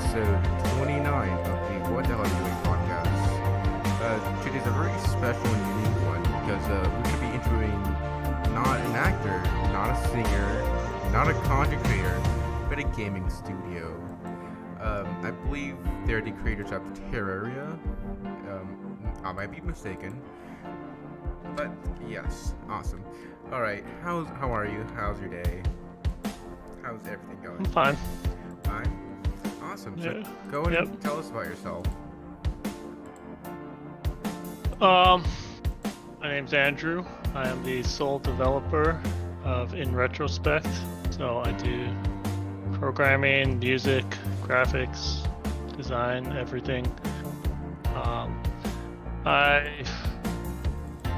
episode 29 of the What the Hell Are You Doing podcast. Today's a very special and unique one because we're going to be interviewing not an actor, not a singer, not a content creator, but a gaming studio. I believe they're the creators of Terraria. I might be mistaken, but yes, awesome. All right, how are you? How's your day? How's everything going? I'm fine. Fine. Awesome. So Yeah. go and tell us about yourself. My name's Andrew. I am the sole developer of In Retrospect. So I do programming, music, graphics, design, everything.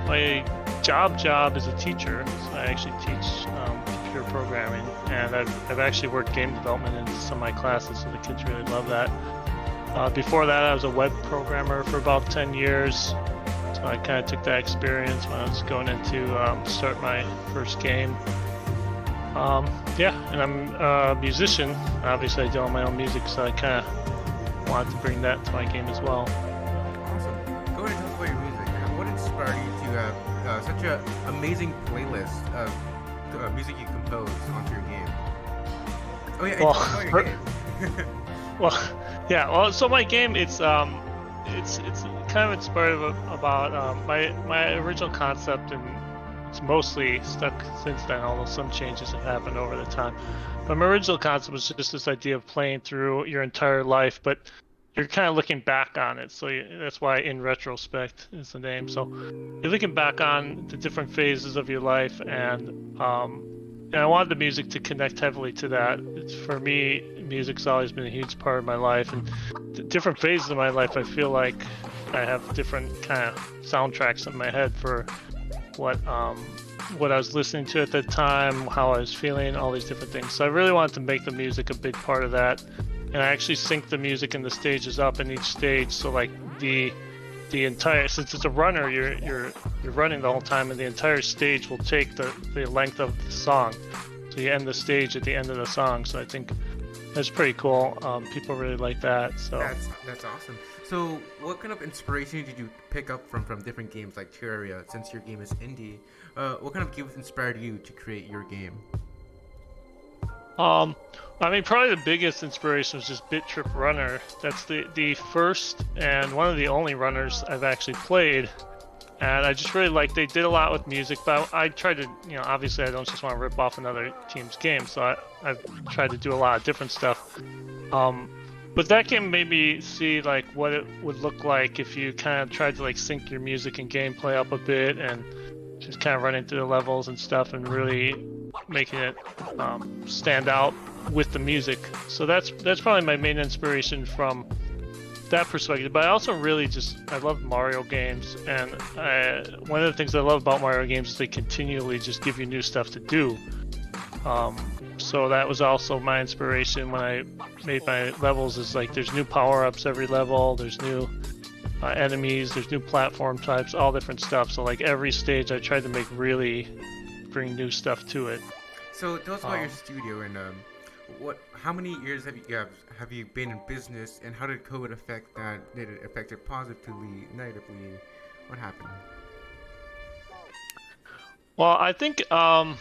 My job is a teacher. So I actually teach computer programming, and I've actually worked game development in some of my classes, so the kids really love that. Before that, I was a web programmer for about 10 years. So I kind of took that experience when I was going into start my first game. And I'm a musician. Obviously, I do all my own music, so I kind of wanted to bring that to my game as well. Awesome. Go ahead and tell us about your music. What inspired you to have such an amazing playlist of music you compose onto your game? Oh yeah, tell us about your game. So my game, it's kind of inspired about my original concept, and it's mostly stuck since then, although some changes have happened over the time. But my original concept was just this idea of playing through your entire life, but you're kind of looking back on it. So that's why In Retrospect is the name. So you're looking back on the different phases of your life, and I wanted the music to connect heavily to that. For me, music's always been a huge part of my life, and the different phases of my life, I feel like I have different kind of soundtracks in my head for what I was listening to at the time, how I was feeling, all these different things. So I really wanted to make the music a big part of that, and I actually sync the music and the stages up in each stage. So like the entire, since it's a runner, you're running the whole time, and the entire stage will take the length of the song. So you end the stage at the end of the song. So I think that's pretty cool. People really like that. So that's awesome. So what kind of inspiration did you pick up from different games like Terraria? Since your game is indie, what kind of games inspired you to create your game? Probably the biggest inspiration was just Bit Trip Runner. That's the first and one of the only runners I've actually played, and I just really like. They did a lot with music, but I tried to, obviously I don't just want to rip off another team's game, so I've tried to do a lot of different stuff. But that game made me see like what it would look like if you kind of tried to like sync your music and gameplay up a bit, and just kind of running through the levels and stuff, and really making it stand out with the music. So that's probably my main inspiration from that perspective. But I also really I love Mario games, and one of the things I love about Mario games is they continually just give you new stuff to do. So that was also my inspiration when I made my levels, is like there's new power-ups every level, there's new enemies, there's new platform types, all different stuff. So like every stage I tried to really bring new stuff to it. So tell us about your studio, and how many years have you been in business, and how did COVID affect that? Did it affect it positively, negatively? What happened? Well, I think I'm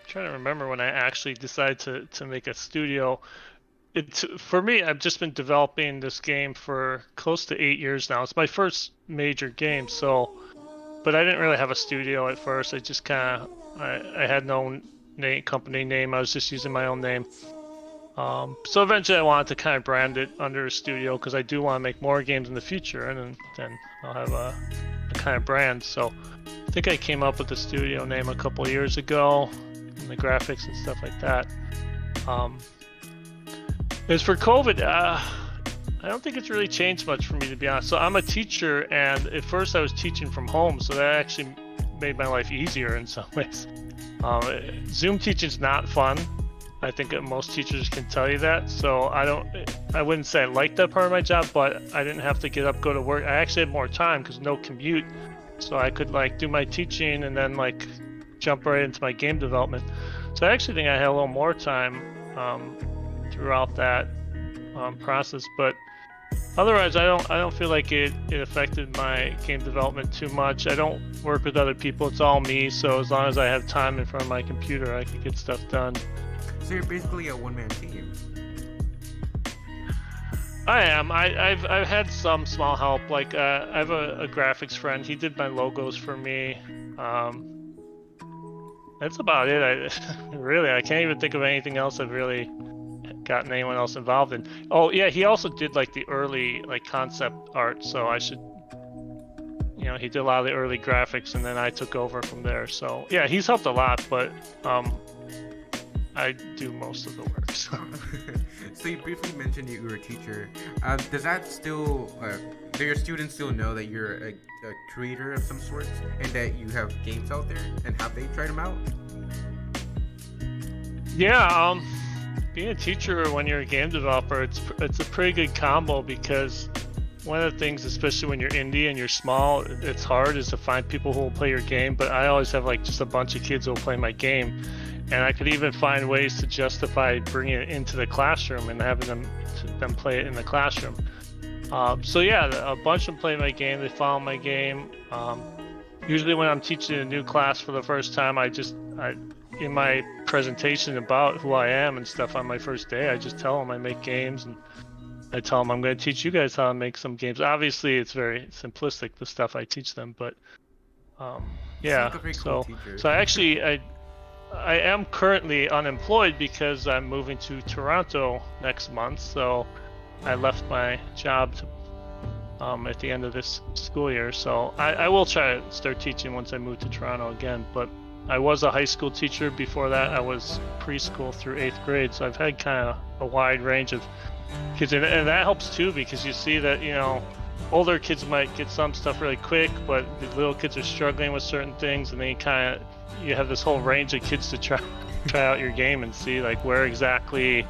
trying to remember when I actually decided to make a studio. For me, I've just been developing this game for close to 8 years now. It's my first major game, but I didn't really have a studio at first. I just kind of, I had no company name. I was just using my own name. So eventually I wanted to kind of brand it under a studio, because I do want to make more games in the future, and then I'll have a kind of brand. So I think I came up with the studio name a couple years ago, and the graphics and stuff like that. As for COVID, I don't think it's really changed much for me, to be honest. So I'm a teacher, and at first I was teaching from home, so that actually made my life easier in some ways. Zoom teaching's not fun. I think most teachers can tell you that. So I wouldn't say I liked that part of my job, but I didn't have to get up, go to work. I actually had more time because no commute, so I could like do my teaching and then like jump right into my game development. So I actually think I had a little more time throughout that. process. But otherwise, I don't feel like it affected my game development too much. I don't work with other people; it's all me. So as long as I have time in front of my computer, I can get stuff done. So you're basically a one-man team. I am. I've had some small help. Like I have a graphics friend. He did my logos for me. That's about it. I can't even think of anything else I've really gotten anyone else involved in. Oh yeah, he also did like the early like concept art. So I should, he did a lot of the early graphics, and then I took over from there. So yeah, he's helped a lot, but I do most of the work. So. So you briefly mentioned you were a teacher. Does that still, do your students still know that you're a creator of some sort and that you have games out there, and have they tried them out? Yeah, being a teacher when you're a game developer, it's a pretty good combo, because one of the things, especially when you're indie and you're small, it's hard is to find people who will play your game. But I always have like just a bunch of kids who will play my game. And I could even find ways to justify bringing it into the classroom and having them play it in the classroom. So yeah, a bunch of them play my game. They follow my game. Usually when I'm teaching a new class for the first time, I in my presentation about who I am and stuff on my first day, I just tell them I make games, and I tell them I'm going to teach you guys how to make some games. Obviously, it's very simplistic, the stuff I teach them, but yeah. Cool so I am currently unemployed because I'm moving to Toronto next month. So I left my job at the end of this school year. So I will try to start teaching once I move to Toronto again. But I was a high school teacher before that. I was preschool through 8th grade. So I've had kind of a wide range of kids. And that helps too, because you see that, older kids might get some stuff really quick, but the little kids are struggling with certain things, and then you have this whole range of kids to try out your game and see like where exactly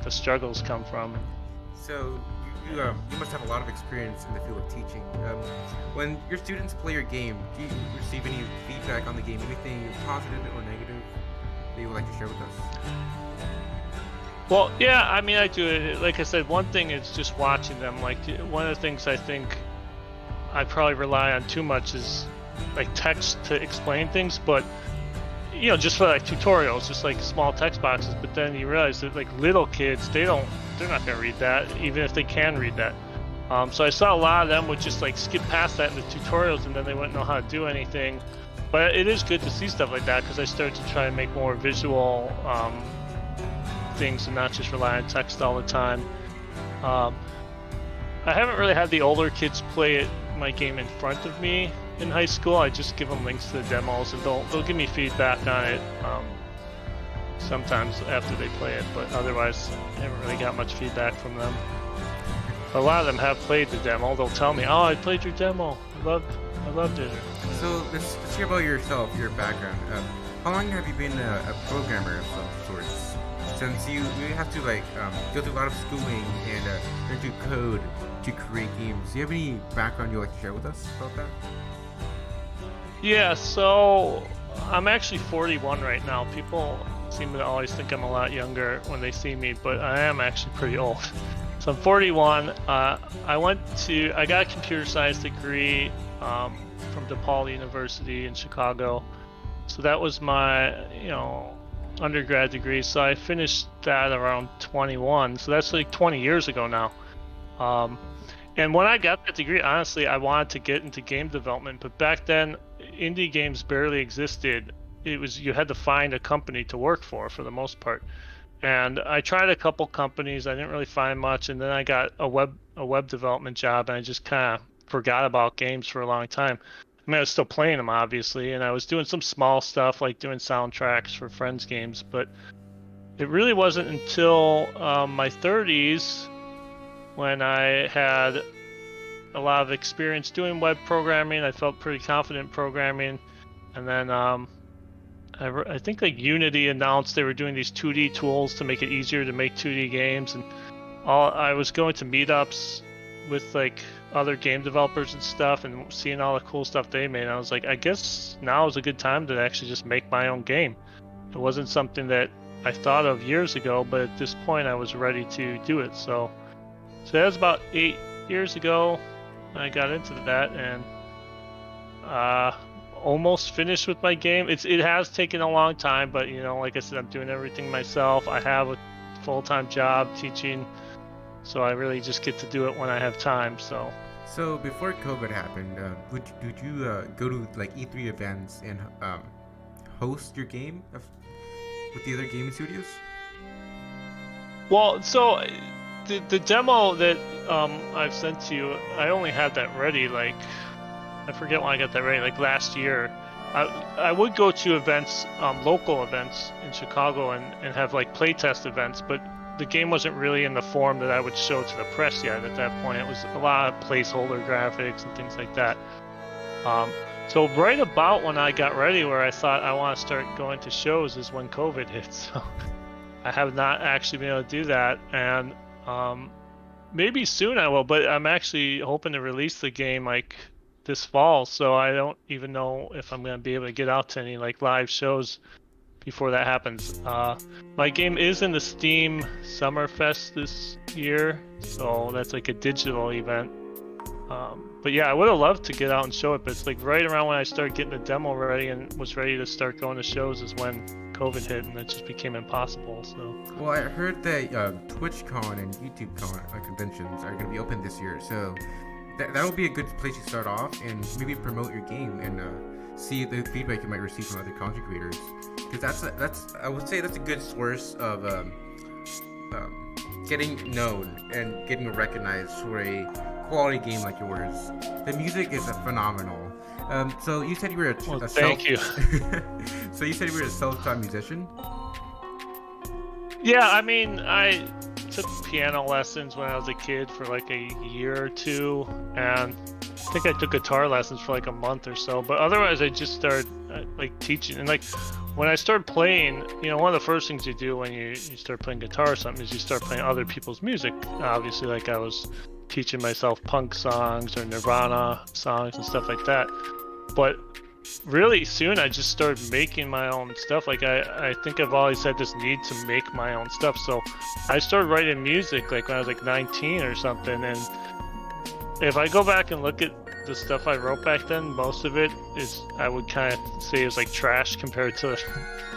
the struggles come from. So you must have a lot of experience in the field of teaching. When your students play your game, do you receive any feedback on the game, anything positive or negative that you would like to share with us? Well, yeah, I mean, I do it. Like I said, one thing is just watching them. Like, one of the things I think I probably rely on too much is like text to explain things, but just for like tutorials, just like small text boxes. But then you realize that like little kids, they're not gonna read that, even if they can read that. So I saw a lot of them would just like skip past that in the tutorials, and then they wouldn't know how to do anything. But it is good to see stuff like that, because I started to try and make more visual things and not just rely on text all the time. I haven't really had the older kids play my game in front of me in high school. I just give them links to the demos, and they'll give me feedback on it sometimes after they play it, but otherwise I haven't really got much feedback from them. A lot of them have played the demo. They'll tell me, "Oh, I played your demo. I loved it." So let's hear about yourself, your background. How long have you been a programmer of some sorts? Since you have to go through a lot of schooling and learn to code to create games. Do you have any background you'd like to share with us about that? Yeah, so I'm actually 41 right now. People seem to always think I'm a lot younger when they see me, but I am actually pretty old. So I'm 41. I got a computer science degree from DePaul University in Chicago. So that was my, undergrad degree. So I finished that around 21. So that's like 20 years ago now. And when I got that degree, honestly, I wanted to get into game development, but back then indie games barely existed. You had to find a company to work for the most part. And I tried a couple companies. I didn't really find much, and then I got a web development job, and I just kind of forgot about games for a long time. I mean, I was still playing them, obviously, and I was doing some small stuff like doing soundtracks for friends' games, but it really wasn't until my 30s when I had a lot of experience doing web programming. I felt pretty confident programming, and then I think like Unity announced they were doing these 2D tools to make it easier to make 2D games, and I was going to meetups with like other game developers and stuff and seeing all the cool stuff they made. I was like, I guess now is a good time to actually just make my own game. It wasn't something that I thought of years ago, but at this point I was ready to do it. So that was about 8 years ago I got into that, and almost finished with my game. It has taken a long time, but like I said, I'm doing everything myself. I have a full-time job teaching, so I really just get to do it when I have time. So before COVID happened, did you go to like E3 events and host your game with the other gaming studios? Well, so the demo that I've sent to you, I only had that ready, like, I forget when I got that ready, like last year. I would go to events, local events in Chicago, and have like playtest events, but the game wasn't really in the form that I would show to the press yet at that point. It was a lot of placeholder graphics and things like that. So right about when I got ready, where I thought I want to start going to shows, is when COVID hit. So I have not actually been able to do that, and maybe soon I will, but I'm actually hoping to release the game like this fall, so I don't even know if I'm going to be able to get out to any like live shows before that happens. My game is in the Steam Summerfest this year, so that's like a digital event. But yeah, I would have loved to get out and show it, but it's like right around when I started getting the demo ready and was ready to start going to shows is when COVID hit, and it just became impossible. So. Well, I heard that TwitchCon and YouTubeCon conventions are going to be open this year, so that would be a good place to start off and maybe promote your game and see the feedback you might receive from other content creators. Because I would say that's a good source of getting known and getting recognized for a quality game like yours. The music is phenomenal. So you said you were thank you. So you said you were a self-taught musician? Yeah, I mean, I took piano lessons when I was a kid for like a year or two, and I think I took guitar lessons for like a month or so, but otherwise I just started like teaching. And like when I started playing, one of the first things you do when you start playing guitar or something is you start playing other people's music. Obviously, like I was teaching myself punk songs or Nirvana songs and stuff like that, but really soon I just started making my own stuff. Like I think I've always had this need to make my own stuff, so I started writing music like when I was like 19 or something. And if I go back and look at the stuff I wrote back then, most of it is, I would kind of say, is like trash compared to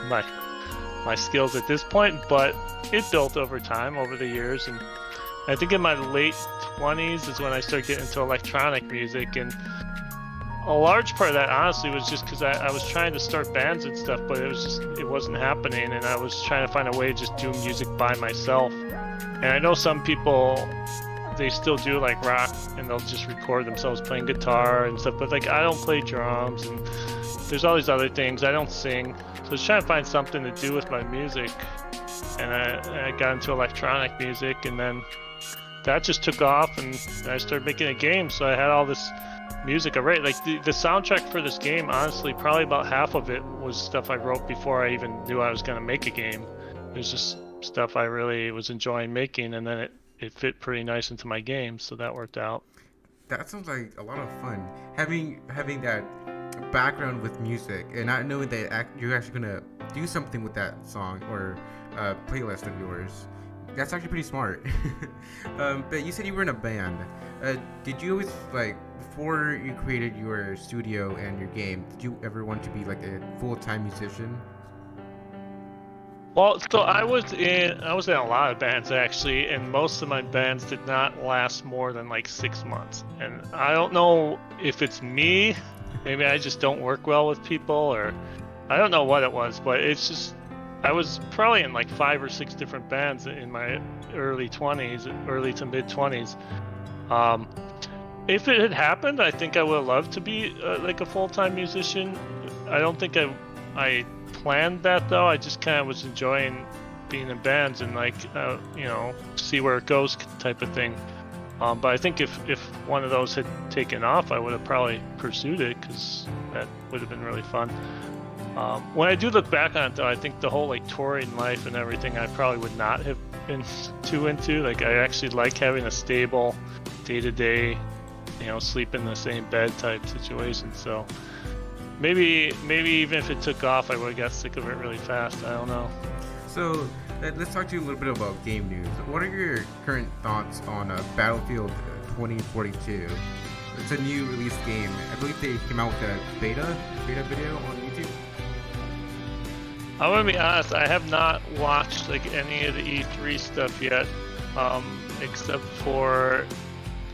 my skills at this point, but it built over time, over the years. And I think in my late 20s is when I started getting into electronic music, and a large part of that honestly was just because I was trying to start bands and stuff, but it wasn't happening, and I was trying to find a way to just do music by myself. And I know some people, they still do like rock, and they'll just record themselves playing guitar and stuff, but like I don't play drums, and there's all these other things. I don't sing, so I was trying to find something to do with my music, and I got into electronic music, and then that just took off, and I started making a game. So I had all this music I wrote. Like the soundtrack for this game, honestly, probably about half of it was stuff I wrote before I even knew I was going to make a game. It was just stuff I really was enjoying making, and then it fit pretty nice into my game, so that worked out. That sounds like a lot of fun. Having that background with music and not knowing that you're actually gonna do something with that song or playlist of yours. That's actually pretty smart. But you said you were in a band. Did you always, like, before you created your studio and your game, did you ever want to be like a full-time musician? Well, so I was in a lot of bands actually, and most of my bands did not last more than like 6 months. And I don't know if it's me, maybe I just don't work well with people, or I don't know what it was, but it's just, I was probably in like 5 or 6 different bands in my early to mid 20s. If it had happened, I think I would have loved to be like a full-time musician. I don't think I planned that though. I just kind of was enjoying being in bands and like see where it goes type of thing. But I think if one of those had taken off, I would have probably pursued it, because that would have been really fun. When I do look back on it though, I think the whole like touring life and everything, I probably would not have been too into. Like I actually like having a stable day-to-day, sleep in the same bed type situation. So maybe even if it took off, I would have got sick of it really fast. I don't know. So let's talk to you a little bit about game news. What are your current thoughts on Battlefield 2042? It's a new released game. I believe they came out with a beta video on YouTube. I'm gonna be honest. I have not watched like any of the E3 stuff yet, except for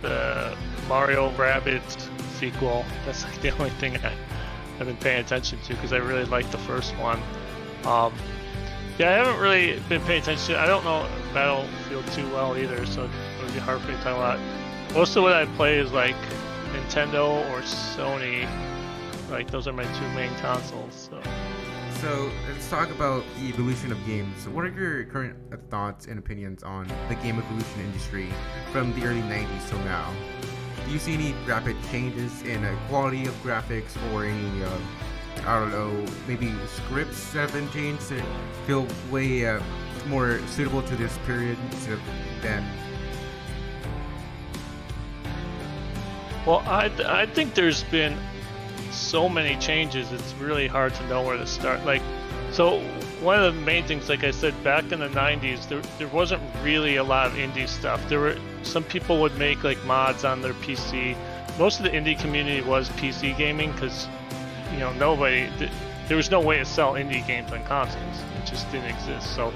the Mario Rabbids sequel. That's like the only thing I've been paying attention to because I really liked the first one. Yeah, I haven't really been paying attention. I don't know Battlefield too well either, so it would be hard for me to talk about. Most of what I play is like Nintendo or Sony. Like those are my two main consoles. So let's talk about the evolution of games. What are your current thoughts and opinions on the game evolution industry from the early 90s till now? Do you see any rapid changes in quality of graphics or any, I don't know, maybe scripts that have been changed to feel way more suitable to this period instead of then? Well, I think there's been so many changes, it's really hard to know where to start. Like, so one of the main things, like I said, back in the 90s, there wasn't really a lot of indie stuff. There were some people would make like mods on their PC. Most of the indie community was PC gaming because, you know, there was no way to sell indie games on consoles. It just didn't exist. So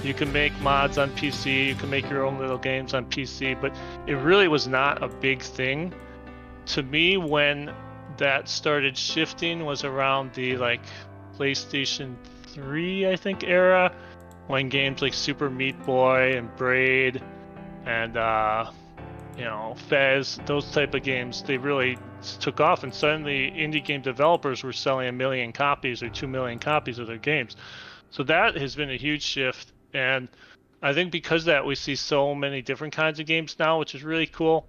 you can make mods on PC, you can make your own little games on PC, but it really was not a big thing. To me, when that started shifting was around the like PlayStation 3, I think, era, when games like Super Meat Boy and Braid and you know, Fez, those type of games, they really took off, and suddenly indie game developers were selling 1 million copies or 2 million copies of their games. So that has been a huge shift, and I think because of that we see so many different kinds of games now, which is really cool.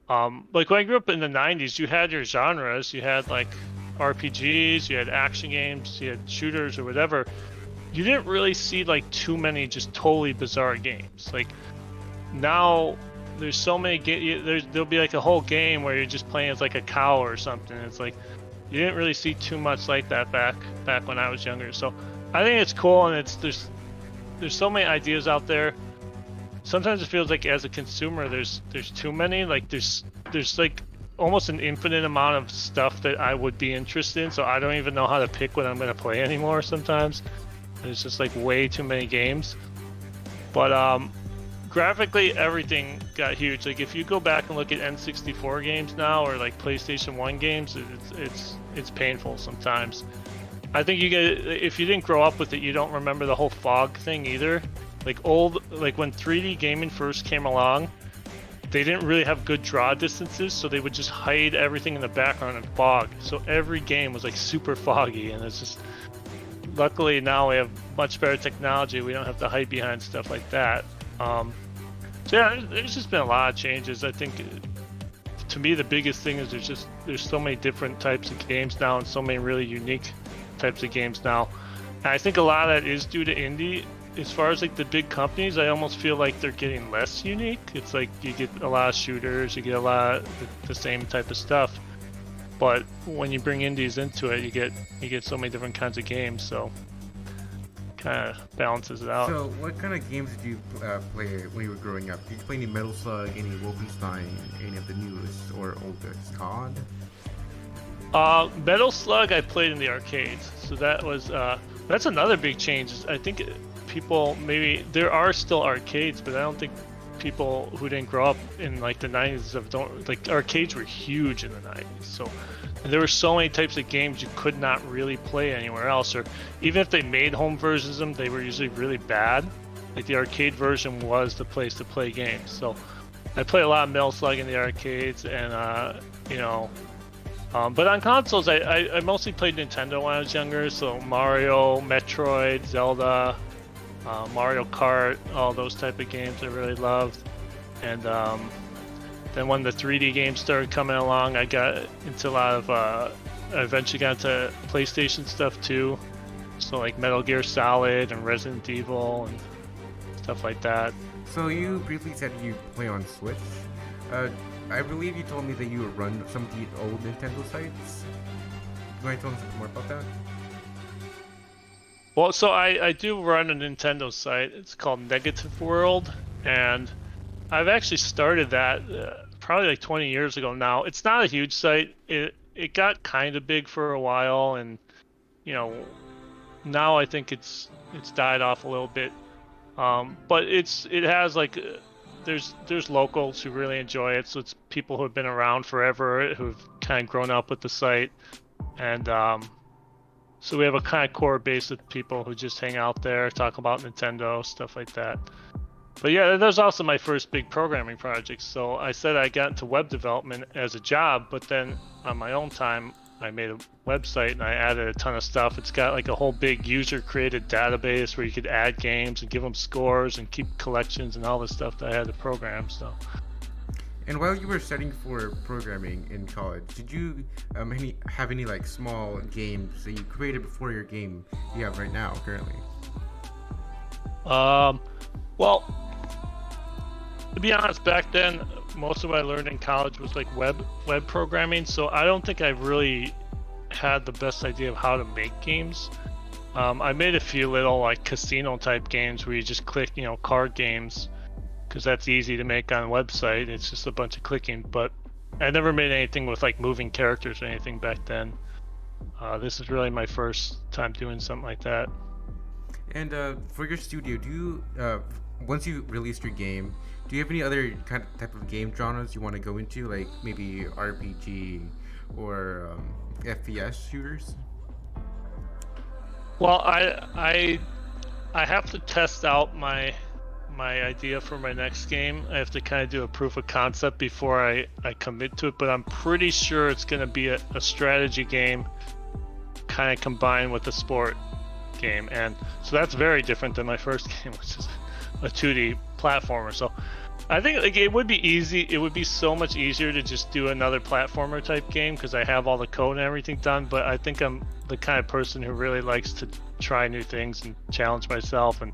Like when I grew up in the 90s, you had your genres. You had like RPGs, you had action games, you had shooters or whatever. You didn't really see like too many just totally bizarre games. Like now there's so many there'll be like a whole game where you're just playing as like a cow or something. It's like you didn't really see too much like that back when I was younger. So I think it's cool, and there's so many ideas out there. Sometimes it feels like as a consumer there's too many. Like there's like almost an infinite amount of stuff that I would be interested in, so I don't even know how to pick what I'm going to play anymore sometimes. There's just like way too many games. But graphically everything got huge. Like if you go back and look at N64 games now or like PlayStation 1 games, it's painful sometimes. I think if you didn't grow up with it, you don't remember the whole fog thing either. Like when 3D gaming first came along, they didn't really have good draw distances, so they would just hide everything in the background and fog. So every game was like super foggy, and it's just, luckily now we have much better technology. We don't have to hide behind stuff like that. So yeah, there's just been a lot of changes. I think to me the biggest thing is there's so many different types of games now, and so many really unique types of games now. And I think a lot of that is due to indie. As far as like the big companies, I almost feel like they're getting less unique. It's like you get a lot of shooters, you get a lot of the same type of stuff. But when you bring indies into it, you get so many different kinds of games. So kind of balances it out. So what kind of games did you play when you were growing up? Did you play any Metal Slug, any Wolfenstein, any of the newest or oldest COD? Metal Slug I played in the arcades, so that was that's another big change. I think people, maybe there are still arcades, but I don't think people who didn't grow up in like the 90s don't, like, arcades were huge in the 90s. So and there were so many types of games you could not really play anywhere else, or even if they made home versions of them, they were usually really bad. Like the arcade version was the place to play games. So I played a lot of Metal Slug in the arcades, and you know. But on consoles, I mostly played Nintendo when I was younger, so Mario, Metroid, Zelda, Mario Kart, all those type of games I really loved. And then when the 3D games started coming along, I got into a lot of, I eventually got into PlayStation stuff too. So like Metal Gear Solid and Resident Evil and stuff like that. So you briefly said you play on Switch. I believe you told me that you would run some of the old Nintendo sites. Do you want to tell us more about that? Well, so I do run a Nintendo site. It's called Negative World, and I've actually started that probably like 20 years ago now. It's not a huge site. It got kind of big for a while, and you know, now I think it's died off a little bit. But it has like there's locals who really enjoy it, so it's people who have been around forever who've kind of grown up with the site, and so we have a kind of core base of people who just hang out there, talk about Nintendo, stuff like that. But yeah, there's also my first big programming project. So I said I got into web development as a job, but then on my own time, I made a website and I added a ton of stuff. It's got like a whole big user-created database where you could add games and give them scores and keep collections and all this stuff that I had to program. So. And while you were studying for programming in college, did you have any like small games that you created before your game you have right now currently? Well, to be honest, back then most of what I learned in college was like web programming, so I don't think I really had the best idea of how to make games. I made a few little like casino type games where you just click, card games, because that's easy to make on a website. It's just a bunch of clicking, but I never made anything with like moving characters or anything back then. This is really my first time doing something like that. And for your studio, do you once you released your game, do you have any other type of game genres you want to go into, like maybe RPG or FPS shooters? Well, I have to test out my idea for my next game. I have to kind of do a proof of concept before I commit to it, but I'm pretty sure it's going to be a strategy game kind of combined with a sport game, and so that's very different than my first game, which is a 2D platformer. So I think like it would be easy. It would be so much easier to just do another platformer type game because I have all the code and everything done, but I think I'm the kind of person who really likes to try new things and challenge myself, and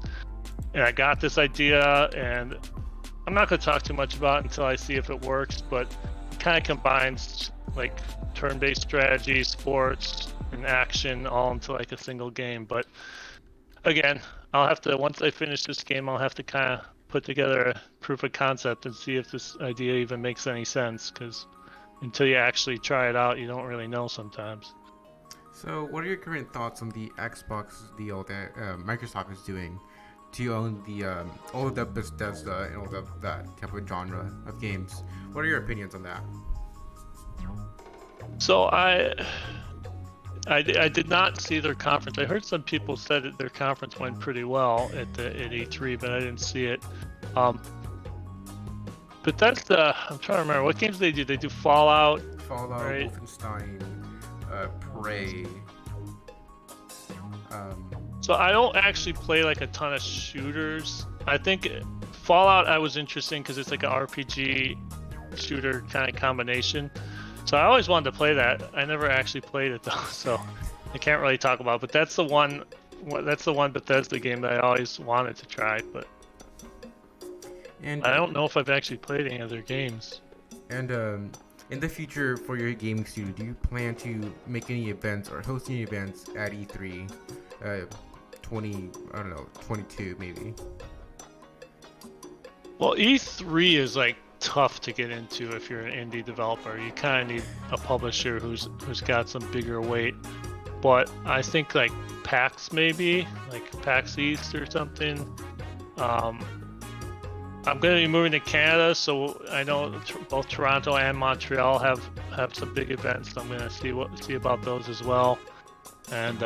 I got this idea, and I'm not going to talk too much about it until I see if it works, but it kind of combines like turn-based strategy, sports, and action all into like a single game. But again, I'll have to, once I finish this game, I'll have to kind of put together a proof of concept and see if this idea even makes any sense, because until you actually try it out, you don't really know sometimes. So what are your current thoughts on the Xbox deal that Microsoft is doing to own the all of the Bethesda and all of that type of genre of games? What are your opinions on that? So I did not see their conference. I heard some people said that their conference went pretty well at E3, but I didn't see it. Bethesda, I'm trying to remember what games they do. They do Fallout, right? Wolfenstein, Prey. So I don't actually play like a ton of shooters. I think Fallout I was interested in because it's like an RPG shooter kind of combination. So I always wanted to play that. I never actually played it though, so I can't really talk about it. But that's the one Bethesda game that I always wanted to try. But and I don't know if I've actually played any of their games. And in the future for your gaming studio, do you plan to make any events or host any events at E3? 22 maybe. Well, E3 is like tough to get into if you're an indie developer. You kind of need a publisher who's got some bigger weight. But I think like PAX maybe, like PAX East or something. I'm going to be moving to Canada, so I know both Toronto and Montreal have some big events. So I'm going to see about those as well, and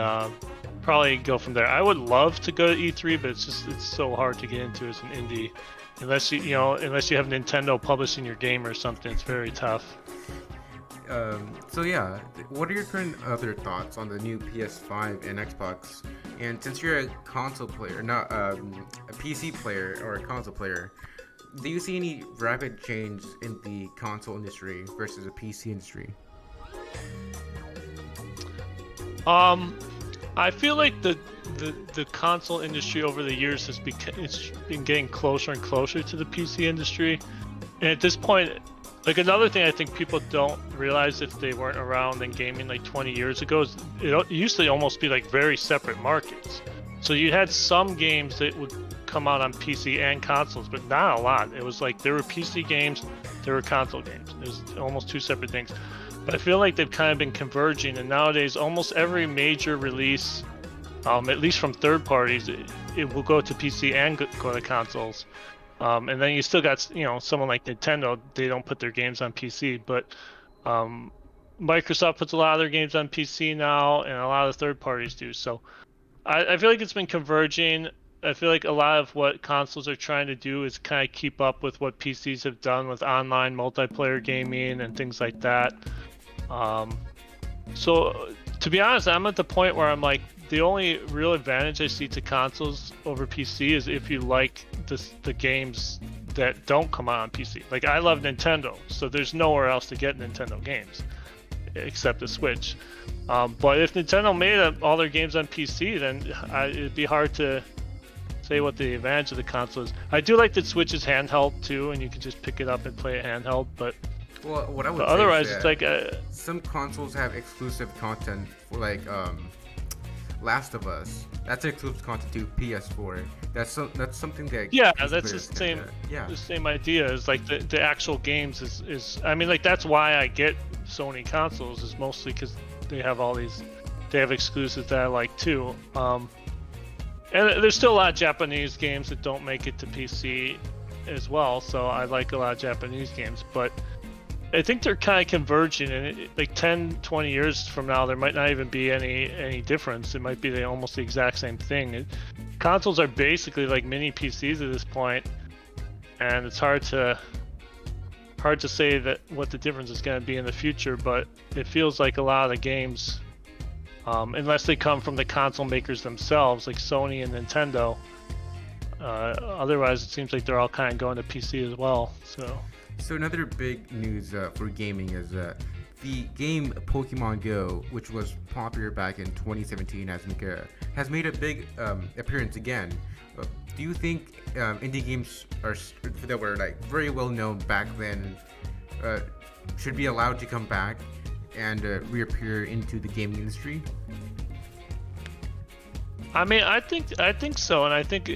probably go from there. I would love to go to E3, but it's so hard to get into as an indie. Unless you have Nintendo publishing your game or something, it's very tough. So yeah, what are your current other thoughts on the new PS5 and Xbox? And since you're a console player, not a PC player or a console player, do you see any rapid change in the console industry versus the PC industry? I feel like the console industry over the years it's been getting closer and closer to the PC industry, and at this point, Like another thing I think people don't realize if they weren't around in gaming like 20 years ago is it used to almost be like very separate markets. So you had some games that would come out on PC and consoles, but not a lot. It was like there were PC games, there were console games. It was almost two separate things. But I feel like they've kind of been converging, and nowadays almost every major release, at least from third parties, it will go to PC and go to consoles. And then you still got, someone like Nintendo, they don't put their games on PC, but Microsoft puts a lot of their games on PC now, and a lot of third parties do. So I feel like it's been converging. I feel like a lot of what consoles are trying to do is kind of keep up with what PCs have done with online multiplayer gaming and things like that. So to be honest, I'm at the point where I'm like, the only real advantage I see to consoles over PC is if you like the games that don't come out on PC. Like I love Nintendo, so there's nowhere else to get Nintendo games except the Switch. But if Nintendo made all their games on PC, then it'd be hard to say what the advantage of the console is. I do like that Switch is handheld too, and you can just pick it up and play it handheld. But well, what I would say otherwise, is it's like some consoles have exclusive content for like Last of Us. That's exclusive content to PS4. That's something that that's the same. The same idea is like the actual games is. I mean, like that's why I get Sony consoles is mostly because they have exclusives that I like too. And there's still a lot of Japanese games that don't make it to PC as well, so I like a lot of Japanese games, but I think they're kind of converging, and like 10, 20 years from now, there might not even be any difference. It might be almost the exact same thing. Consoles are basically like mini PCs at this point, and it's hard to say that what the difference is going to be in the future, but it feels like a lot of the games, unless they come from the console makers themselves, like Sony and Nintendo, otherwise it seems like they're all kind of going to PC as well. So another big news for gaming is the game Pokemon Go, which was popular back in 2017, has made a big appearance again. Do you think indie games that were like very well known back then should be allowed to come back and reappear into the gaming industry? I mean, I think so, and I think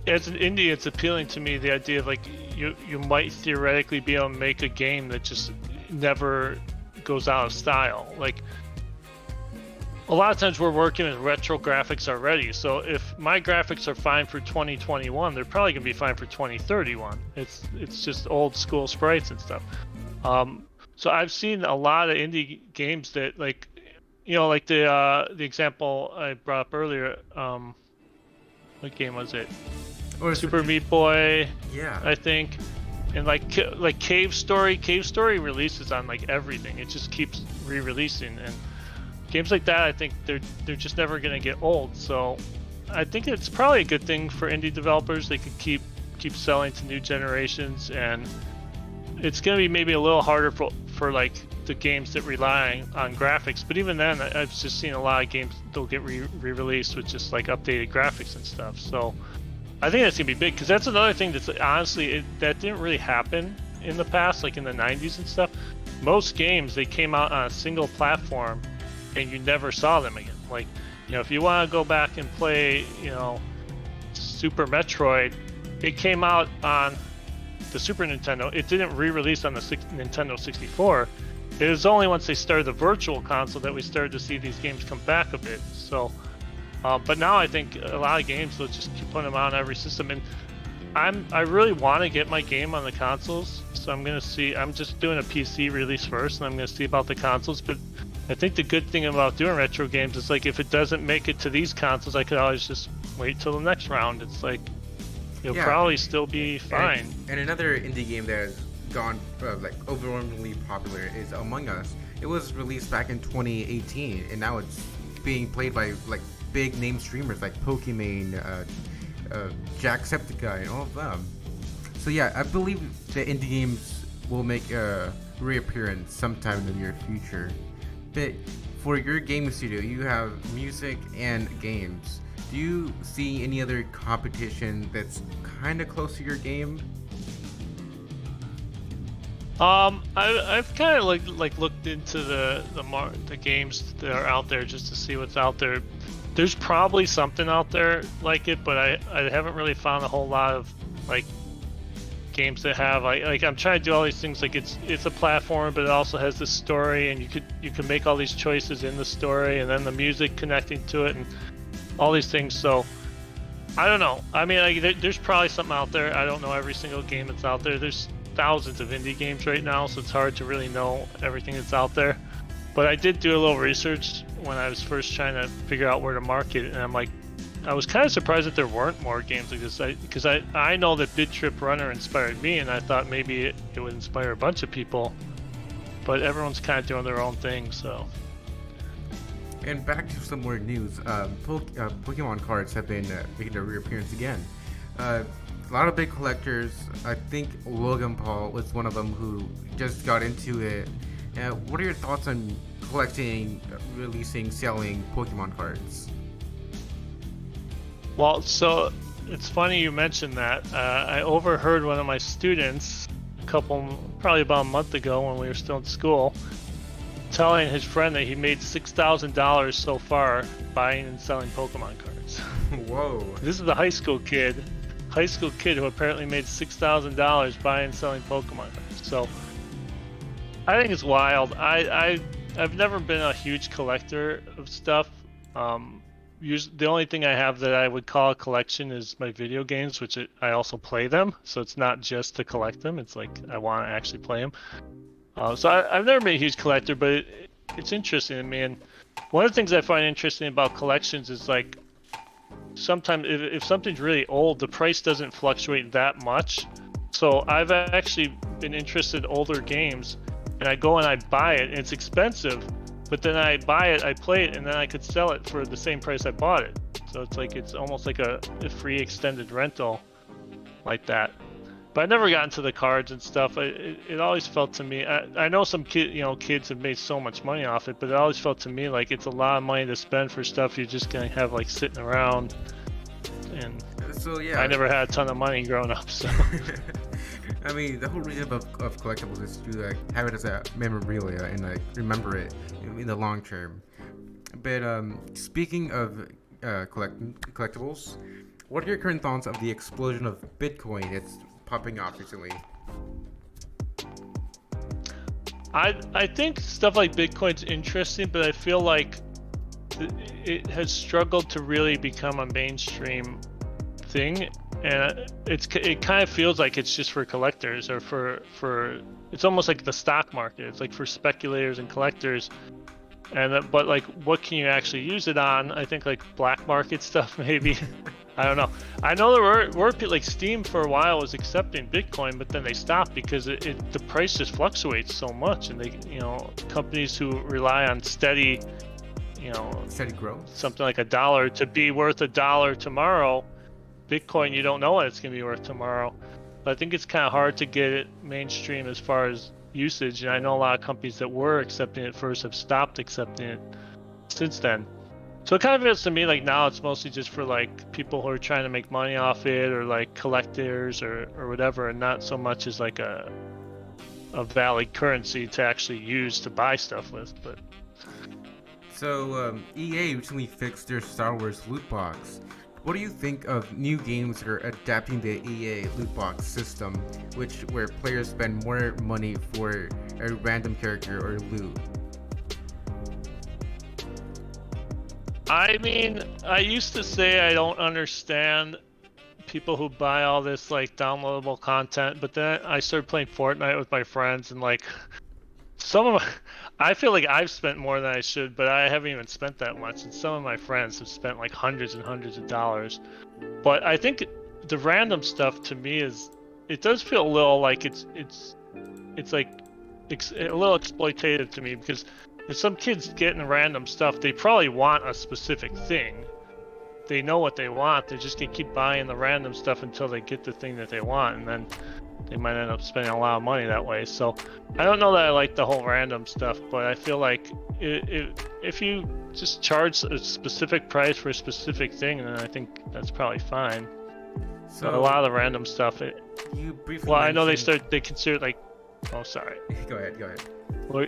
as an indie, it's appealing to me, the idea of like you might theoretically be able to make a game that just never goes out of style. Like a lot of times we're working with retro graphics already, so if my graphics are fine for 2021, they're probably gonna be fine for 2031. It's just old school sprites and stuff. So I've seen a lot of indie games that like the example I brought up earlier. What game was it? Or Super Meat Boy. Yeah. I think, and like Cave Story. Cave Story releases on like everything. It just keeps re-releasing, and games like that, I think they're just never gonna get old. So I think it's probably a good thing for indie developers. They could keep selling to new generations, and it's gonna be maybe a little harder for like the games that rely on graphics. But even then, I've just seen a lot of games they'll get re-released with just like updated graphics and stuff. So I think that's gonna be big, because that's another thing that's honestly that didn't really happen in the past, like in the 90s and stuff. Most games, they came out on a single platform and you never saw them again. Like, if you want to go back and play, Super Metroid, it came out on the Super Nintendo. It didn't re-release on the Nintendo 64. It was only once they started the Virtual Console that we started to see these games come back a bit. So, but now I think a lot of games will just keep putting them on every system, and I really want to get my game on the consoles. So I'm just doing a PC release first, and I'm gonna see about the consoles. But I think the good thing about doing retro games is like if it doesn't make it to these consoles, I could always just wait till the next round. It's like it'll probably still be fine. And another indie game that has gone like overwhelmingly popular is Among Us. It was released back in 2018, and now it's being played by like big name streamers like Pokimane, Jacksepticeye, and all of them. So yeah, I believe the indie games will make a reappearance sometime in the near future. But for your gaming studio, you have music and games. Do you see any other competition that's kind of close to your game? I've kind of like looked into the games that are out there just to see what's out there. There's probably something out there like it, but I haven't really found a whole lot of like games that have like I'm trying to do all these things like it's a platform, but it also has this story, and you can make all these choices in the story, and then the music connecting to it, and all these things. So I don't know. I mean, like, there's probably something out there. I don't know every single game that's out there. There's thousands of indie games right now, so it's hard to really know everything that's out there. But I did do a little research when I was first trying to figure out where to market, and I'm like, I was kind of surprised that there weren't more games like this. Because I know that Bid Trip Runner inspired me, and I thought maybe it would inspire a bunch of people. But everyone's kind of doing their own thing, so. And back to some more news. Pokemon cards have been making their reappearance again. A lot of big collectors. I think Logan Paul was one of them who just got into it. What are your thoughts on collecting, releasing, selling Pokemon cards? Well, so it's funny you mentioned that. I overheard one of my students probably about a month ago when we were still in school, telling his friend that he made $6,000 so far buying and selling Pokemon cards. Whoa. This is a high school kid who apparently made $6,000 buying and selling Pokemon cards. So I think it's wild. I've never been a huge collector of stuff. The only thing I have that I would call a collection is my video games, which I also play them. So it's not just to collect them. It's like I want to actually play them. So I've never been a huge collector, but it's interesting to me. And one of the things I find interesting about collections is like sometimes if something's really old, the price doesn't fluctuate that much. So I've actually been interested in older games, and I go and I buy it, and it's expensive. But then I buy it, I play it, and then I could sell it for the same price I bought it. So it's almost like a free extended rental like that. But I never got into the cards and stuff. It always felt to me, I know some kids have made so much money off it, but it always felt to me like it's a lot of money to spend for stuff you're just gonna have like sitting around. And so yeah, I never had a ton of money growing up, so. I mean, the whole reason of collectibles is to like have it as a memorabilia and like remember it in the long term. But speaking of collectibles, what are your current thoughts of the explosion of Bitcoin that's popping off recently? I think stuff like Bitcoin's interesting, but I feel like it has struggled to really become a mainstream thing, and it kind of feels like it's just for collectors, or for it's almost like the stock market. It's like for speculators and collectors, and but like what can you actually use it on? I think like black market stuff maybe. I don't know. I know there were like Steam for a while was accepting Bitcoin, but then they stopped because the price just fluctuates so much, and they companies who rely on steady growth, something like $1 to be worth $1 tomorrow. Bitcoin, you don't know what it's going to be worth tomorrow. But I think it's kind of hard to get it mainstream as far as usage, and I know a lot of companies that were accepting it first have stopped accepting it since then. So it kind of feels to me like now it's mostly just for like people who are trying to make money off it, or like collectors or whatever, and not so much as like a valid currency to actually use to buy stuff with. But so EA recently fixed their Star Wars loot box. What do you think of new games that are adapting the EA loot box system, where players spend more money for a random character or loot? I mean, I used to say I don't understand people who buy all this like downloadable content, but then I started playing Fortnite with my friends, and like I feel like I've spent more than I should, but I haven't even spent that much, and some of my friends have spent like hundreds and hundreds of dollars. But I think the random stuff to me it does feel a little like it's like a little exploitative to me, because if some kids getting random stuff, they probably want a specific thing. They know what they want. They're just gonna keep buying the random stuff until they get the thing that they want, and then they might end up spending a lot of money that way. So I don't know that I like the whole random stuff, but I feel like if you just charge a specific price for a specific thing, then I think that's probably fine. So but a lot of the random stuff, I know they consider it like Oh, sorry. Go ahead. Well,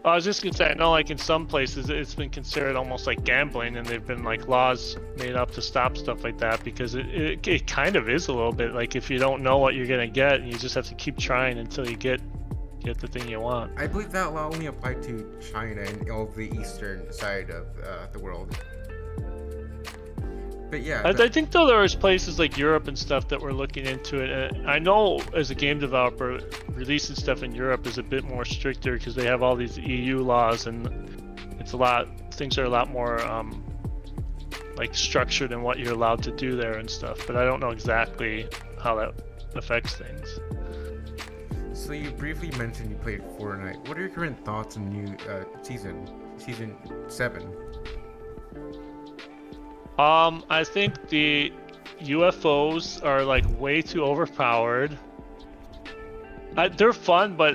I was just gonna say, I know like in some places it's been considered almost like gambling, and there've been like laws made up to stop stuff like that, because it kind of is a little bit like, if you don't know what you're gonna get, you just have to keep trying until you get the thing you want. I believe that law only applied to China and all the eastern side of the world. But yeah, I think though there was places like Europe and stuff that were looking into it. And I know as a game developer, releasing stuff in Europe is a bit more stricter because they have all these EU laws, and things are a lot more like structured in what you're allowed to do there and stuff. But I don't know exactly how that affects things. So you briefly mentioned you played Fortnite. What are your current thoughts on new season 7? I think the UFOs are like way too overpowered. They're fun, but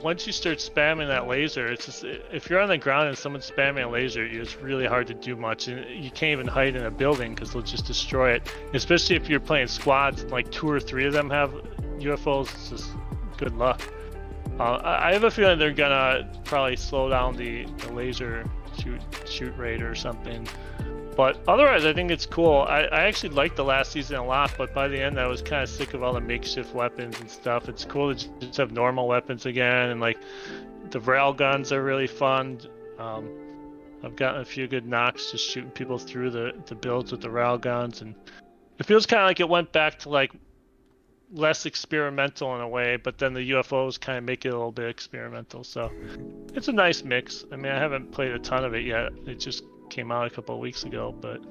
once you start spamming that laser, it's just, if you're on the ground and someone's spamming a laser, it's really hard to do much, and you can't even hide in a building because they'll just destroy it. Especially if you're playing squads and like 2 or 3 of them have UFOs, it's just good luck. I have a feeling they're gonna probably slow down the laser shoot rate or something. But otherwise, I think it's cool. I actually liked the last season a lot, but by the end, I was kind of sick of all the makeshift weapons and stuff. It's cool to just have normal weapons again, and like the rail guns are really fun. I've gotten a few good knocks just shooting people through the builds with the rail guns, and it feels kind of like it went back to like less experimental in a way, but then the UFOs kind of make it a little bit experimental. So it's a nice mix. I mean, I haven't played a ton of it yet. It just came out a couple of weeks ago, but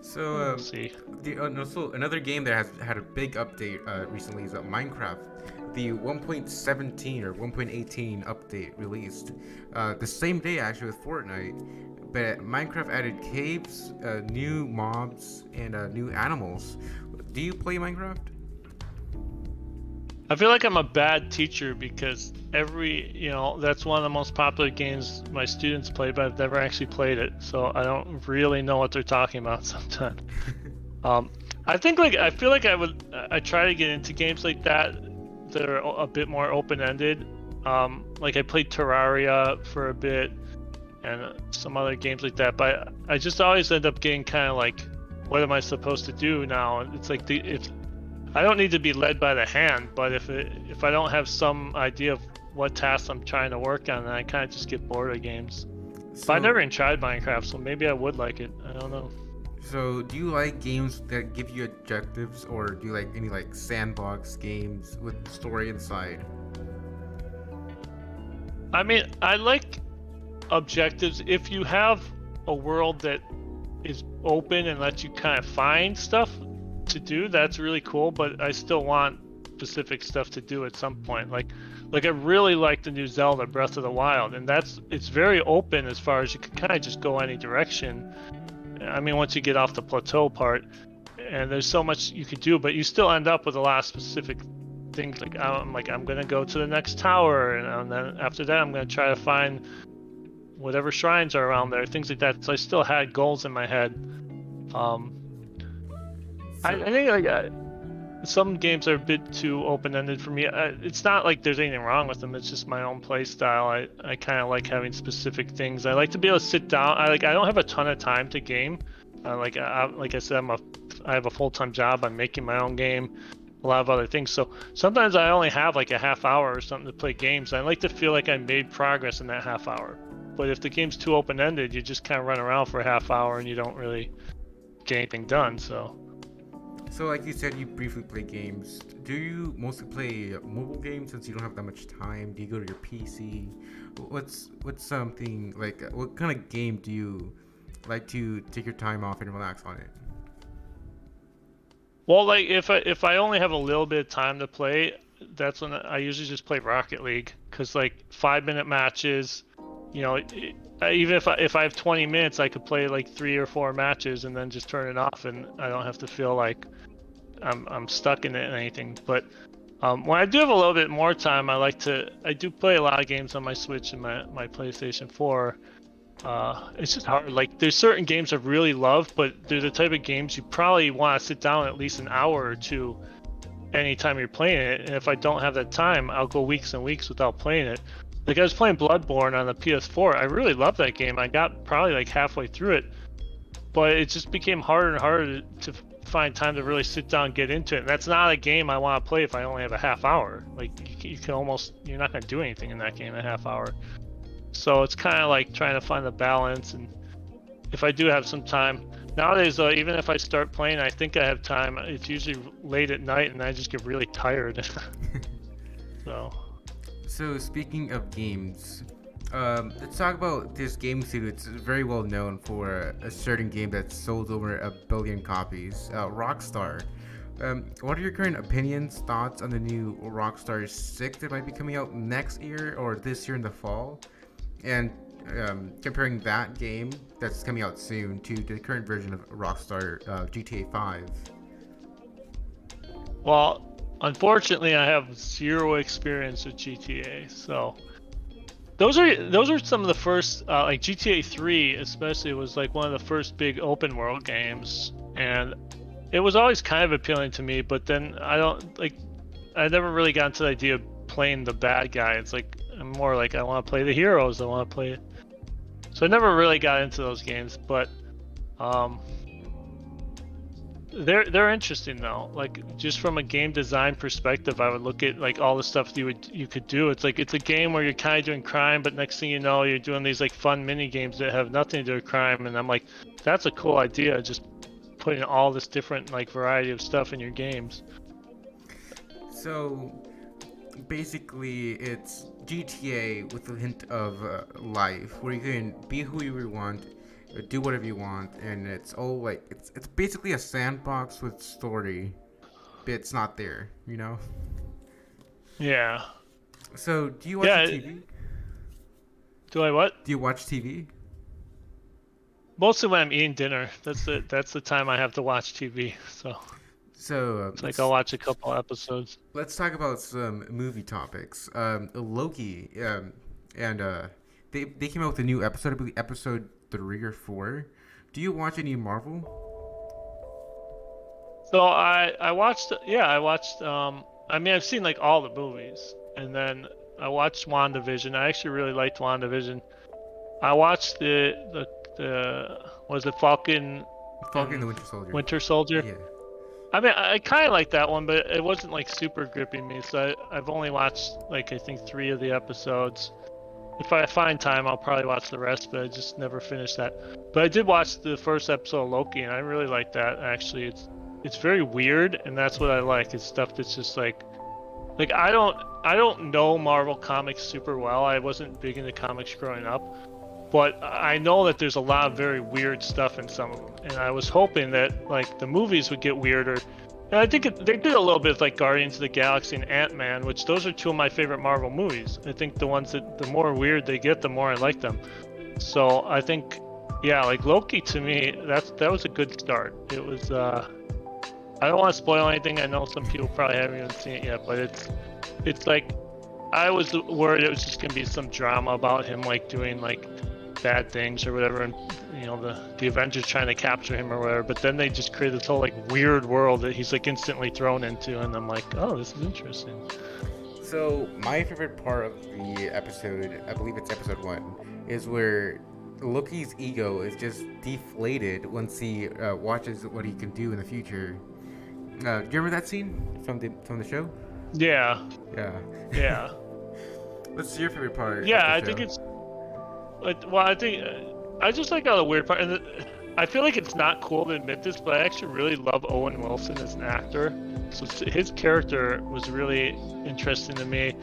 so we'll see. So another game that has had a big update recently is Minecraft. The 1.17 or 1.18 update released the same day actually with Fortnite, but Minecraft added caves, new mobs, and new animals. Do you play Minecraft? I feel like I'm a bad teacher because that's one of the most popular games my students play, but I've never actually played it, so I don't really know what they're talking about sometimes. I feel like I try to get into games like that are a bit more open-ended. Like I played Terraria for a bit and some other games like that, but I just always end up getting kind of like, what am I supposed to do now? And it's like if I don't need to be led by the hand, but if I don't have some idea of what tasks I'm trying to work on, then I kind of just get bored of games. But I never even tried Minecraft, so maybe I would like it. I don't know. So do you like games that give you objectives, or do you like any like sandbox games with story inside? I mean, I like objectives if you have a world that is open and lets you kind of find stuff to do. That's really cool, but I still want specific stuff to do at some point. Like I really like the new Zelda Breath of the Wild, and it's very open as far as you can kind of just go any direction. I mean, once you get off the plateau part, and there's so much you could do, but you still end up with a lot of specific things. I'm gonna go to the next tower, and then after that I'm gonna try to find whatever shrines are around there, things like that. So I still had goals in my head. I think like some games are a bit too open-ended for me. It's not like there's anything wrong with them. It's just my own play style. I kind of like having specific things. I like to be able to sit down. I don't have a ton of time to game. Like I said, I have a full-time job. I'm making my own game, a lot of other things. So sometimes I only have like a half hour or something to play games. I like to feel like I made progress in that half hour. But if the game's too open-ended, you just kind of run around for a half hour and you don't really get anything done. So like you said, you briefly play games. Do you mostly play mobile games since you don't have that much time? Do you go to your PC? What's something like, what kind of game do you like to take your time off and relax on it? Well, like if I only have a little bit of time to play, that's when I usually just play Rocket League, because like 5-minute matches, even if I have 20 minutes, I could play like 3 or 4 matches and then just turn it off, and I don't have to feel like I'm stuck in it or anything. But when I do have a little bit more time, I do play a lot of games on my Switch and my PlayStation 4. It's just hard. Like there's certain games I really love, but they're the type of games you probably want to sit down at least an hour or two anytime you're playing it, and if I don't have that time, I'll go weeks and weeks without playing it. Like I was playing Bloodborne on the PS4. I really loved that game. I got probably like halfway through it, but it just became harder and harder to find time to really sit down and get into it. And that's not a game I want to play if I only have a half hour. Like you can almost, you're not going to do anything in that game in a half hour. So it's kind of like trying to find the balance. And if I do have some time nowadays, even if I start playing, I think I have time. It's usually late at night, and I just get really tired. So speaking of games, let's talk about this game studio. It's very well known for a certain game that's sold over 1 billion copies, Rockstar. What are your current opinions, thoughts on the new Rockstar 6 that might be coming out next year or this year in the fall? And comparing that game that's coming out soon to the current version of Rockstar, GTA 5. Well, unfortunately, I have zero experience with GTA, so those are some of the first, like GTA 3 especially was like one of the first big open world games, and it was always kind of appealing to me. But then I never really got into the idea of playing the bad guy. It's like I'm more like I want to play the heroes. I want to play. So I never really got into those games, but they're interesting though. Like just from a game design perspective, I would look at like all the stuff you could do. It's like it's a game where you're kind of doing crime, but next thing you know, you're doing these like fun mini games that have nothing to do with crime. And I'm like, that's a cool idea. Just putting all this different like variety of stuff in your games. So basically, it's GTA with a hint of life, where you can be who you want, do whatever you want, and it's all like it's basically a sandbox with story, but it's not there, you know. Yeah. So, do you watch TV? Do I what? Do you watch TV? Mostly when I'm eating dinner. That's the time I have to watch TV. So it's like I'll watch a couple episodes. Let's talk about some movie topics. Loki, and they came out with a new episode, I believe episode 3 or 4. Do you watch any Marvel? So I watched. Yeah, I watched. I mean, I've seen like all the movies, and then I watched WandaVision. I actually really liked WandaVision. I watched the was it Falcon and the Winter Soldier. Winter Soldier. Yeah. I mean, I kind of like that one, but it wasn't like super gripping me. So I've only watched like I think 3 of the episodes. If I find time, I'll probably watch the rest, but I just never finished that. But I did watch the first episode of Loki, and I really liked that. Actually, it's very weird, and that's what I like. It's stuff that's just like I don't know Marvel comics super well. I wasn't big into comics growing up. But I know that there's a lot of very weird stuff in some of them, and I was hoping that like the movies would get weirder. And I think they did a little bit of like Guardians of the Galaxy and Ant-Man, which those are 2 of my favorite Marvel movies. I think the ones that the more weird they get, the more I like them. So I think, yeah, like Loki to me, that was a good start. It was. I don't want to spoil anything. I know some people probably haven't even seen it yet, but it's like I was worried it was just gonna be some drama about him like doing like bad things or whatever, and you know the Avengers trying to capture him or whatever, but then they just create this whole like weird world that he's like instantly thrown into, and I'm like, oh, this is interesting. So my favorite part of the episode, I believe it's episode 1, is where Loki's ego is just deflated once he watches what he can do in the future. Do you remember that scene from the show? Yeah. What's your favorite part? Yeah, I think it's. Well, I think I just like all the weird part, and I feel like it's not cool to admit this, but I actually really love Owen Wilson as an actor. So his character was really interesting to me,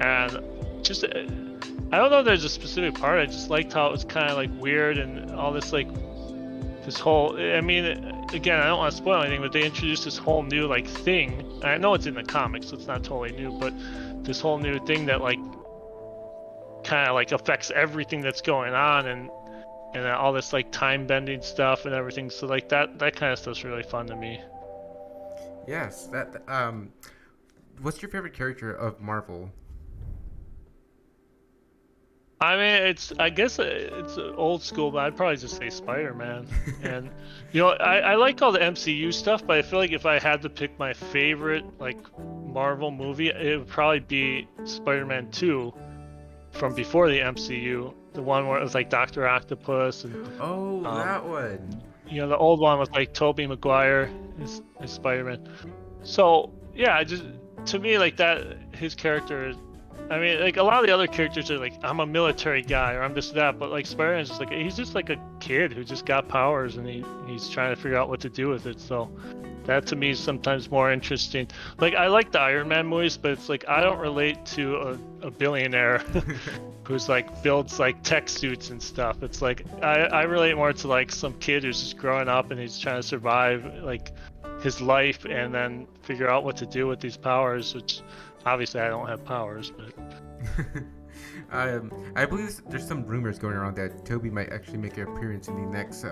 and just I don't know if there's a specific part. I just liked how it was kind of like weird and all this like this whole. I mean, again, I don't want to spoil anything, but they introduced this whole new like thing. And I know it's in the comics, so it's not totally new, but this whole new thing that like kind of like affects everything that's going on, and all this like time bending stuff and everything. So like that kind of stuff's really fun to me. Yes, that what's your favorite character of Marvel? I mean, I guess it's old school, but I'd probably just say Spider-Man. And you know, I like all the MCU stuff, but I feel like if I had to pick my favorite like Marvel movie, it would probably be Spider-Man 2 from before the MCU, the one where it was like Doctor Octopus and Oh, that one. you know, the old one with like Tobey Maguire as Spider-Man. So yeah, to me like that his character is. I mean, like a lot of the other characters are like, I'm a military guy or I'm that, but like Spider-Man's just like he's just like a kid who just got powers and he's trying to figure out what to do with it. So that to me is sometimes more interesting. Like I like the Iron Man movies, but it's like I don't relate to a billionaire who's like builds like tech suits and stuff. It's like I relate more to like some kid who's just growing up and he's trying to survive like his life and then figure out what to do with these powers, which obviously I don't have powers, but I believe there's some rumors going around that Toby might actually make an appearance in the next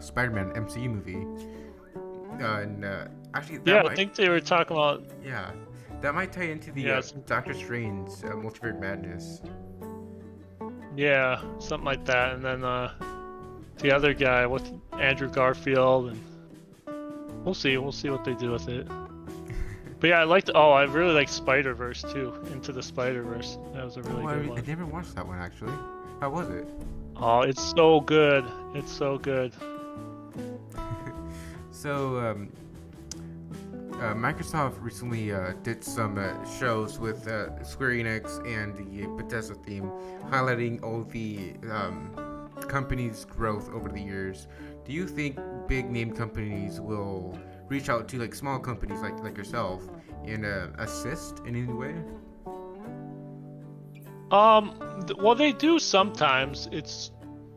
Spider-Man MCU movie. Actually, that I think they were talking about. Yeah, that might tie into the Doctor Strange Multiverse Madness. Yeah, something like that, and then the other guy with Andrew Garfield, and we'll see what they do with it. But yeah, I really liked Spider-Verse too, Into the Spider-Verse. That was a really good one. I never watched that one actually. How was it? Oh, it's so good. It's so good. So, Microsoft recently did some shows with Square Enix and the Bethesda theme, highlighting all the company's growth over the years. Do you think big name companies will reach out to like small companies like yourself and assist in any way? Well, they do sometimes.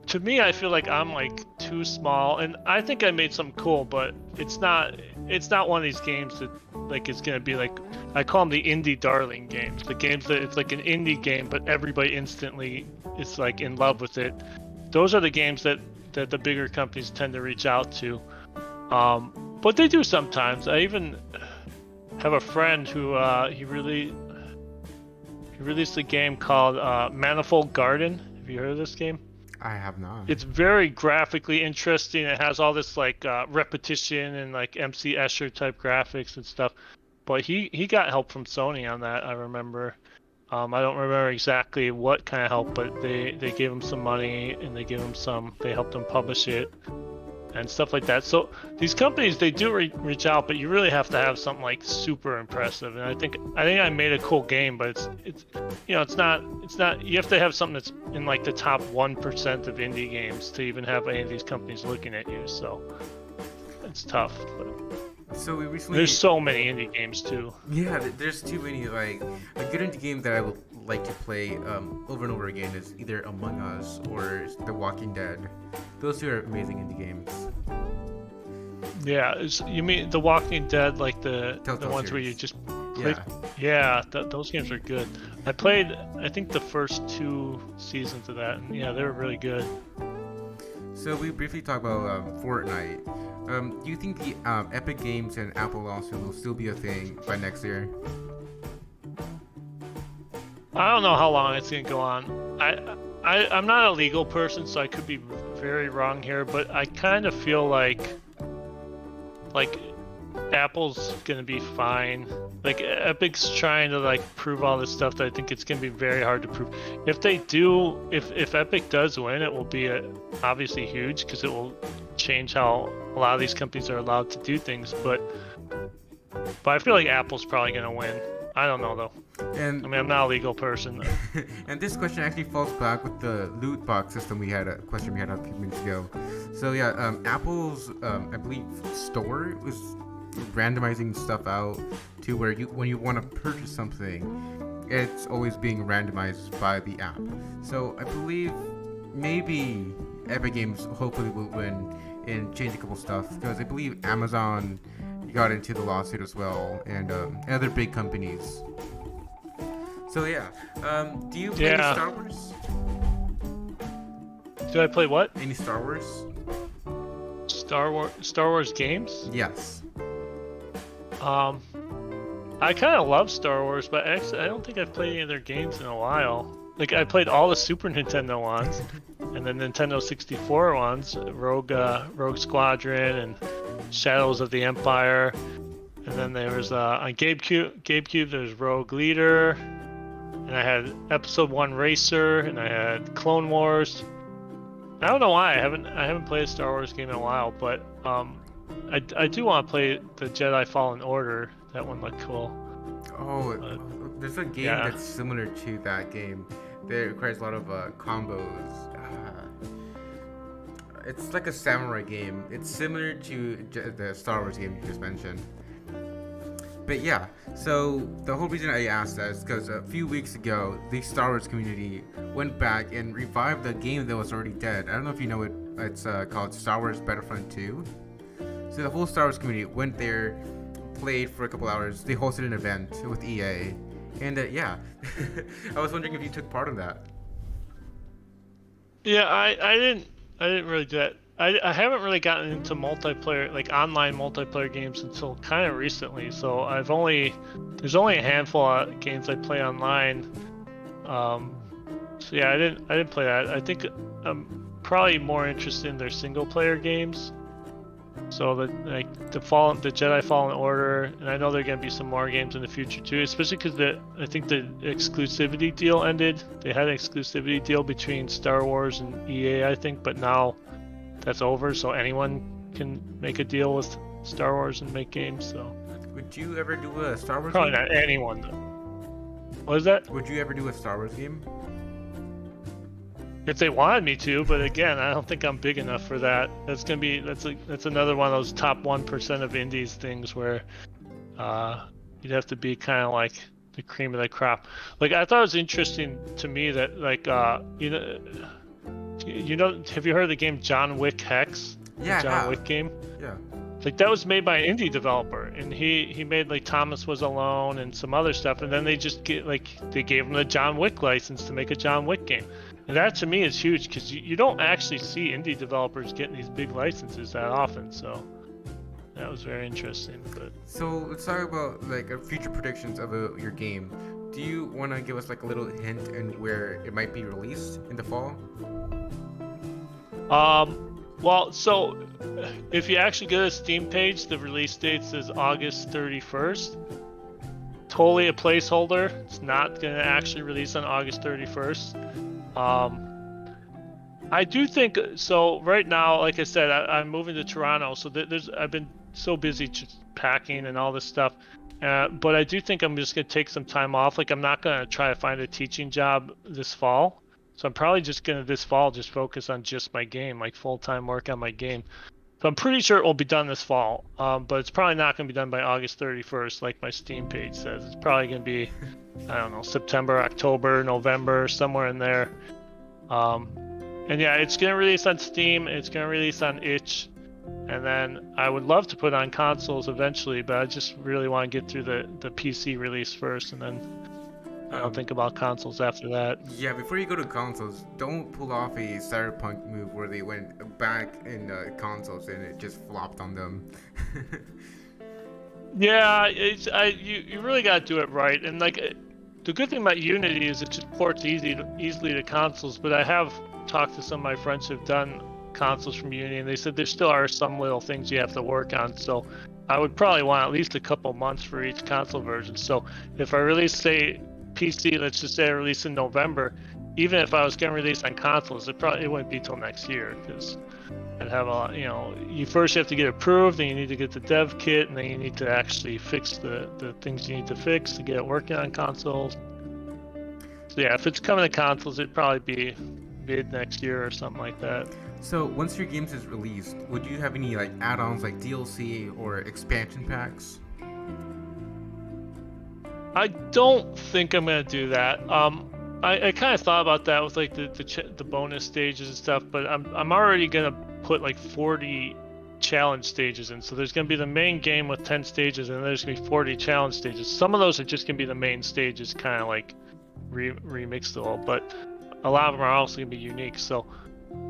To me, I feel like I'm like too small, and I think I made something cool, but it's not one of these games that like is gonna be like, I call them the indie darling games, the games that it's like an indie game, but everybody instantly is like in love with it. Those are the games that the bigger companies tend to reach out to. But they do sometimes. I even have a friend who he released a game called Manifold Garden. Have you heard of this game? I have not. It's very graphically interesting. It has all this like repetition and like MC Escher type graphics and stuff. But he got help from Sony on that, I remember. I don't remember exactly what kind of help, but they gave him some money and they helped him publish it and stuff like that. So these companies, they do reach out, but you really have to have something like super impressive. And I think I made a cool game, but it's it's not you have to have something that's in like the top 1% of indie games to even have any of these companies looking at you. So it's tough. But so we recently there's so many indie games too. Yeah, there's too many. Like a good indie game that I would like to play over and over again is either Among Us or The Walking Dead. Those two are amazing indie games. Yeah, you mean The Walking Dead, like the ones where you just play? Yeah, those games are good. I played, I think, the first 2 seasons of that, and yeah, they were really good. So we briefly talked about Fortnite. Do you think the Epic Games and Apple lawsuit will still be a thing by next year? I don't know how long it's gonna go on. I'm not a legal person, so I could be very wrong here, but I kind of feel like Apple's gonna be fine. Like Epic's trying to like prove all this stuff that I think it's gonna be very hard to prove. If Epic does win, it will be obviously huge because it will change how a lot of these companies are allowed to do things. But I feel like Apple's probably gonna win. I don't know though. And I mean, I'm not a legal person. And this question actually falls back with the loot box system a question we had a few minutes ago. So yeah, Apple's I believe store was randomizing stuff out to where when you want to purchase something, it's always being randomized by the app. So I believe maybe Epic Games hopefully will win and change a couple stuff, because I believe Amazon got into the lawsuit as well, and other big companies. So yeah, do you play any Star Wars? Do I play what? Any Star Wars? Star Wars games? Yes. I kind of love Star Wars, but actually I don't think I've played any of their games in a while. like I played all the Super Nintendo ones, and then Nintendo 64 ones, Rogue Squadron and Shadows of the Empire, and then there was on GameCube there's Rogue Leader, and I had Episode 1 Racer, and I had Clone Wars. I don't know why I haven't played a Star Wars game in a while, but I do want to play the Jedi Fallen Order. That one looked cool. Oh, there's a game that's similar to that game. That requires a lot of combos. It's like a samurai game. It's similar to the Star Wars game you just mentioned. But yeah, so the whole reason I asked that is because a few weeks ago, the Star Wars community went back and revived a game that was already dead. I don't know if you know it. It's called Star Wars Battlefront 2. So the whole Star Wars community went there, played for a couple hours. They hosted an event with EA, and yeah, I was wondering if you took part in that. Yeah, I didn't really do that. I haven't really gotten into multiplayer, like online multiplayer games until kind of recently. So there's only a handful of games I play online. So yeah, I didn't play that. I think I'm probably more interested in their single player games. So the Jedi Fallen Order, and I know there are gonna be some more games in the future too. Especially because I think the exclusivity deal ended. They had an exclusivity deal between Star Wars and EA, I think, but now that's over. So anyone can make a deal with Star Wars and make games. So would you ever do a Star Wars probably game? Not anyone though. What is that? Would you ever do a Star Wars game? If they wanted me to, but again, I don't think I'm big enough for that. That's another one of those top 1% of indies things where you'd have to be kind of like the cream of the crop. Like I thought it was interesting to me that like you know, have you heard of the game John Wick Hex? Yeah, the John Wick game. Yeah. Like that was made by an indie developer, and he made like Thomas Was Alone and some other stuff, and then they gave him the John Wick license to make a John Wick game. And that to me is huge because you don't actually see indie developers getting these big licenses that often. So that was very interesting. But so let's talk about like future predictions of your game. Do you want to give us like a little hint in where it might be released in the fall? Well, so if you actually go to the Steam page, the release date says August 31st. Totally a placeholder. It's not going to actually release on August 31st. I do think so. Right now, like I said, I'm moving to Toronto, so I've been so busy just packing and all this stuff. But I do think I'm just gonna take some time off. Like I'm not gonna try to find a teaching job this fall. So I'm probably just gonna this fall just focus on just my game, like full-time work on my game. So I'm pretty sure it will be done this fall, but it's probably not gonna be done by August 31st, like my Steam page says. It's probably gonna be, I don't know, September, October, November, somewhere in there. And yeah, it's gonna release on Steam. It's gonna release on itch, and then I would love to put on consoles eventually, but I just really want to get through the PC release first, and then I'll think about consoles after that. Yeah, before you go to consoles, don't pull off a Cyberpunk move where they went back in consoles and it just flopped on them. Yeah, you really gotta do it right, and like the good thing about Unity is it just ports easily to consoles. But I have talked to some of my friends who've done consoles from Unity, and they said there still are some little things you have to work on. So I would probably want at least a couple months for each console version. So if I release, say, PC, let's just say I release in November, even if I was going to release on consoles, it wouldn't be till next year, because I'd have you first have to get approved, then you need to get the dev kit, and then you need to actually fix the things you need to fix to get it working on consoles. So yeah, if it's coming to consoles, it'd probably be mid next year or something like that. So once your games is released, would you have any like add-ons like DLC or expansion packs? I don't think I'm gonna do that. I kind of thought about that with like the bonus stages and stuff, but I'm already gonna put like 40 challenge stages in. So there's gonna be the main game with 10 stages, and there's gonna be 40 challenge stages. Some of those are just gonna be the main stages, kind of like remixed a little, but a lot of them are also gonna be unique. So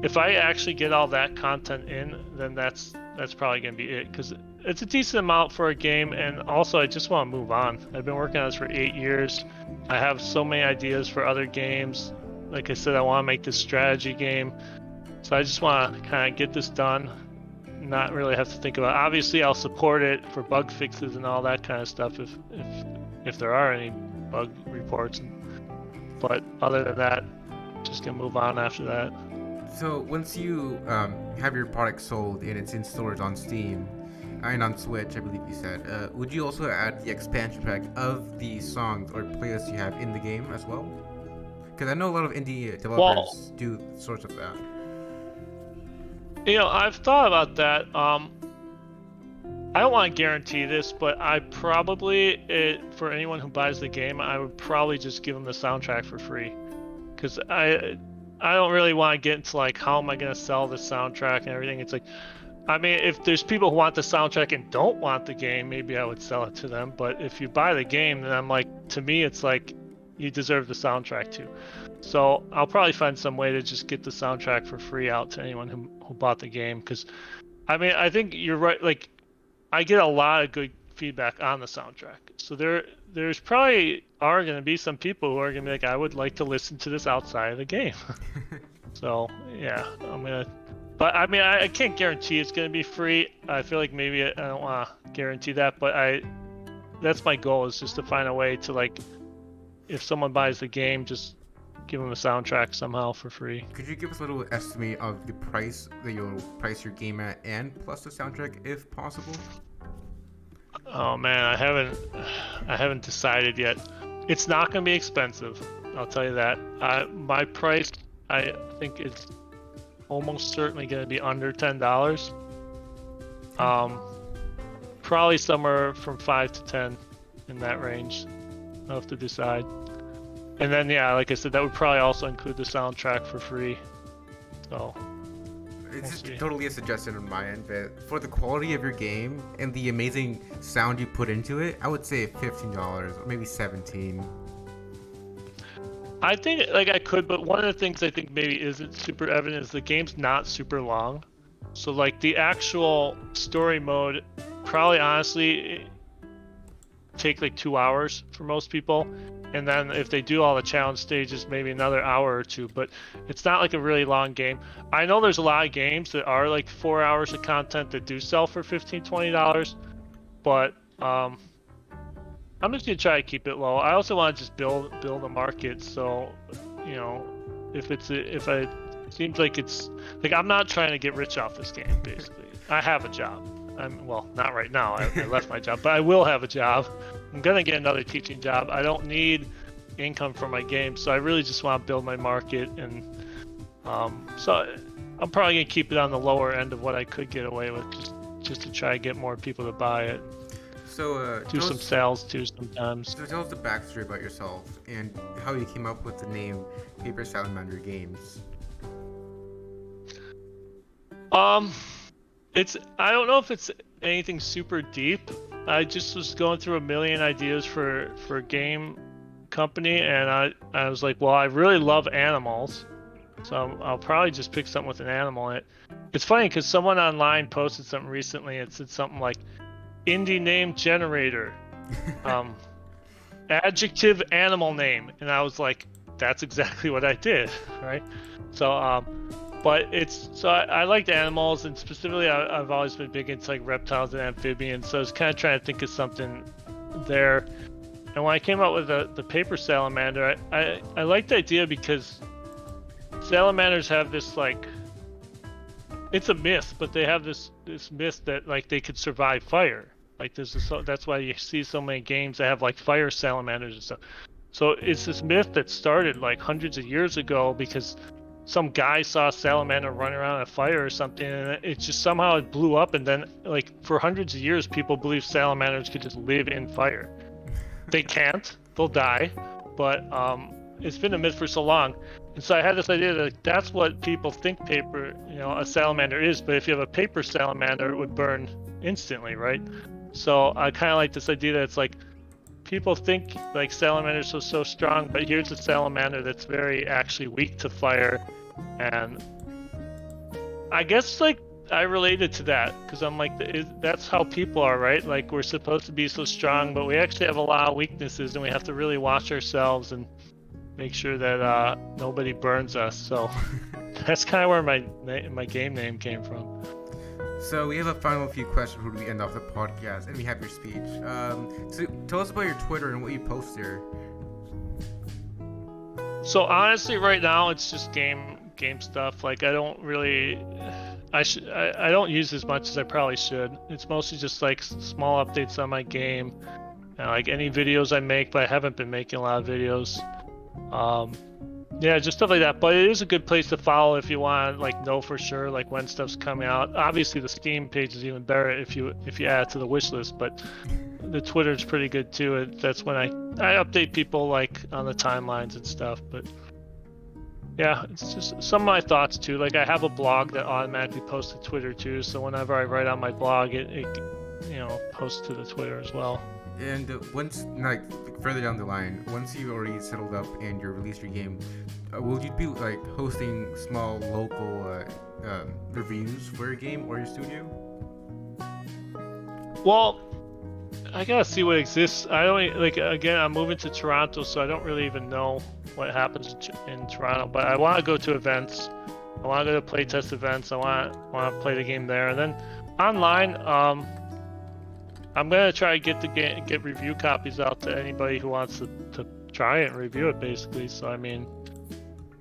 if I actually get all that content in, then that's probably gonna be it. Because it's a decent amount for a game, and also I just want to move on. I've been working on this for 8 years. I have so many ideas for other games. Like I said, I want to make this strategy game, so I just want to kind of get this done, not really have to think about it. Obviously, I'll support it for bug fixes and all that kind of stuff if there are any bug reports. But other than that, just gonna move on after that. So once you have your product sold and it's in stores on Steam and on Switch, I believe you said, would you also add the expansion pack of the songs or playlists you have in the game as well? Because I know a lot of indie developers do sorts of that. You know, I've thought about that. I don't want to guarantee this, but I probably, for anyone who buys the game, I would probably just give them the soundtrack for free. Because I don't really want to get into like, how am I going to sell the soundtrack and everything. It's like, I mean, if there's people who want the soundtrack and don't want the game, maybe I would sell it to them. But if you buy the game, then I'm like, to me, it's like, you deserve the soundtrack too. So I'll probably find some way to just get the soundtrack for free out to anyone who bought the game. Because, I mean, I think you're right. Like, I get a lot of good feedback on the soundtrack. So there's probably are going to be some people who are going to be like, I would like to listen to this outside of the game. So, yeah, but I mean, I can't guarantee it's going to be free. I feel like maybe I don't want to guarantee that, but that's my goal, is just to find a way to, like, if someone buys the game, just give them a soundtrack somehow for free. Could you give us a little estimate of the price that you'll price your game at, and plus the soundtrack, if possible? Oh man, I haven't decided yet. It's not going to be expensive, I'll tell you that. My price, I think, is almost certainly going to be under $10. Probably somewhere from 5 to 10 in that range. I'll have to decide. And then, yeah, like I said, that would probably also include the soundtrack for free. So it's just totally a suggestion on my end, but for the quality of your game and the amazing sound you put into it, I would say $15 or maybe $17. I think, like, I could, but one of the things I think maybe isn't super evident is the game's not super long. So, like, the actual story mode probably, honestly, take like 2 hours for most people, and then if they do all the challenge stages, maybe another hour or two. But it's not like a really long game. I know there's a lot of games that are like 4 hours of content that do sell for $15-20, but I'm just gonna try to keep it low. I also want to just build a market, so you know, if it seems like it's like, I'm not trying to get rich off this game. Basically, I have a job. Well, not right now. I left my job, but I will have a job. I'm gonna get another teaching job. I don't need income from my game, so I really just want to build my market, and so I'm probably gonna keep it on the lower end of what I could get away with, just to try to get more people to buy it. So do some sales too sometimes. So tell us the backstory about yourself and how you came up with the name Paper Salamander Games. I don't know if it's anything super deep. I just was going through a million ideas for a game company, and I was like, well, I really love animals, so I'll probably just pick something with an animal in it. It's funny because someone online posted something recently. It said something like, indie name generator, adjective animal name, and I was like, that's exactly what I did, right? So but I liked animals, and specifically I've always been big into like reptiles and amphibians, so I was kind of trying to think of something there. And when I came up with the paper salamander, I liked the idea because salamanders have this, like, it's a myth, but they have this myth that like they could survive fire. Like that's why you see so many games that have like fire salamanders and stuff. So it's this myth that started like hundreds of years ago because some guy saw a salamander running around a fire or something, and it just somehow it blew up, and then like for hundreds of years people believed salamanders could just live in fire. They can't, they'll die, but it's been a myth for so long. And so I had this idea that that's what people think a salamander is, but if you have a paper salamander, it would burn instantly, right? So I kind of like this idea that it's like, people think like salamanders are so strong, but here's a salamander that's very actually weak to fire. And I guess like I related to that because I'm like, that's how people are, right? Like we're supposed to be so strong, but we actually have a lot of weaknesses, and we have to really watch ourselves and make sure that nobody burns us. So that's kind of where my game name came from. So we have a final few questions before we end off the podcast, and we have your speech. So tell us about your Twitter and what you post there. So honestly, right now it's just game stuff. Like I don't really, I don't use as much as I probably should. It's mostly just like small updates on my game, and like any videos I make, but I haven't been making a lot of videos. Yeah, just stuff like that. But it is a good place to follow if you want to like know for sure like when stuff's coming out. Obviously, the Steam page is even better if you add it to the wish list. But the Twitter's pretty good too. That's when I update people like on the timelines and stuff. But yeah, it's just some of my thoughts too. Like I have a blog that automatically posts to Twitter too. So whenever I write on my blog, it posts to the Twitter as well. And once, like further down the line, once you already settled up and you released your game, will you be like hosting small local reviews for your game or your studio? Well, I gotta see what exists. I don't like. Again, I'm moving to Toronto, so I don't really even know what happens in Toronto. But I want to go to events. I want to go to playtest events. I want to play the game there, and then online. I'm gonna try to get review copies out to anybody who wants to try it and review it, basically. So I mean,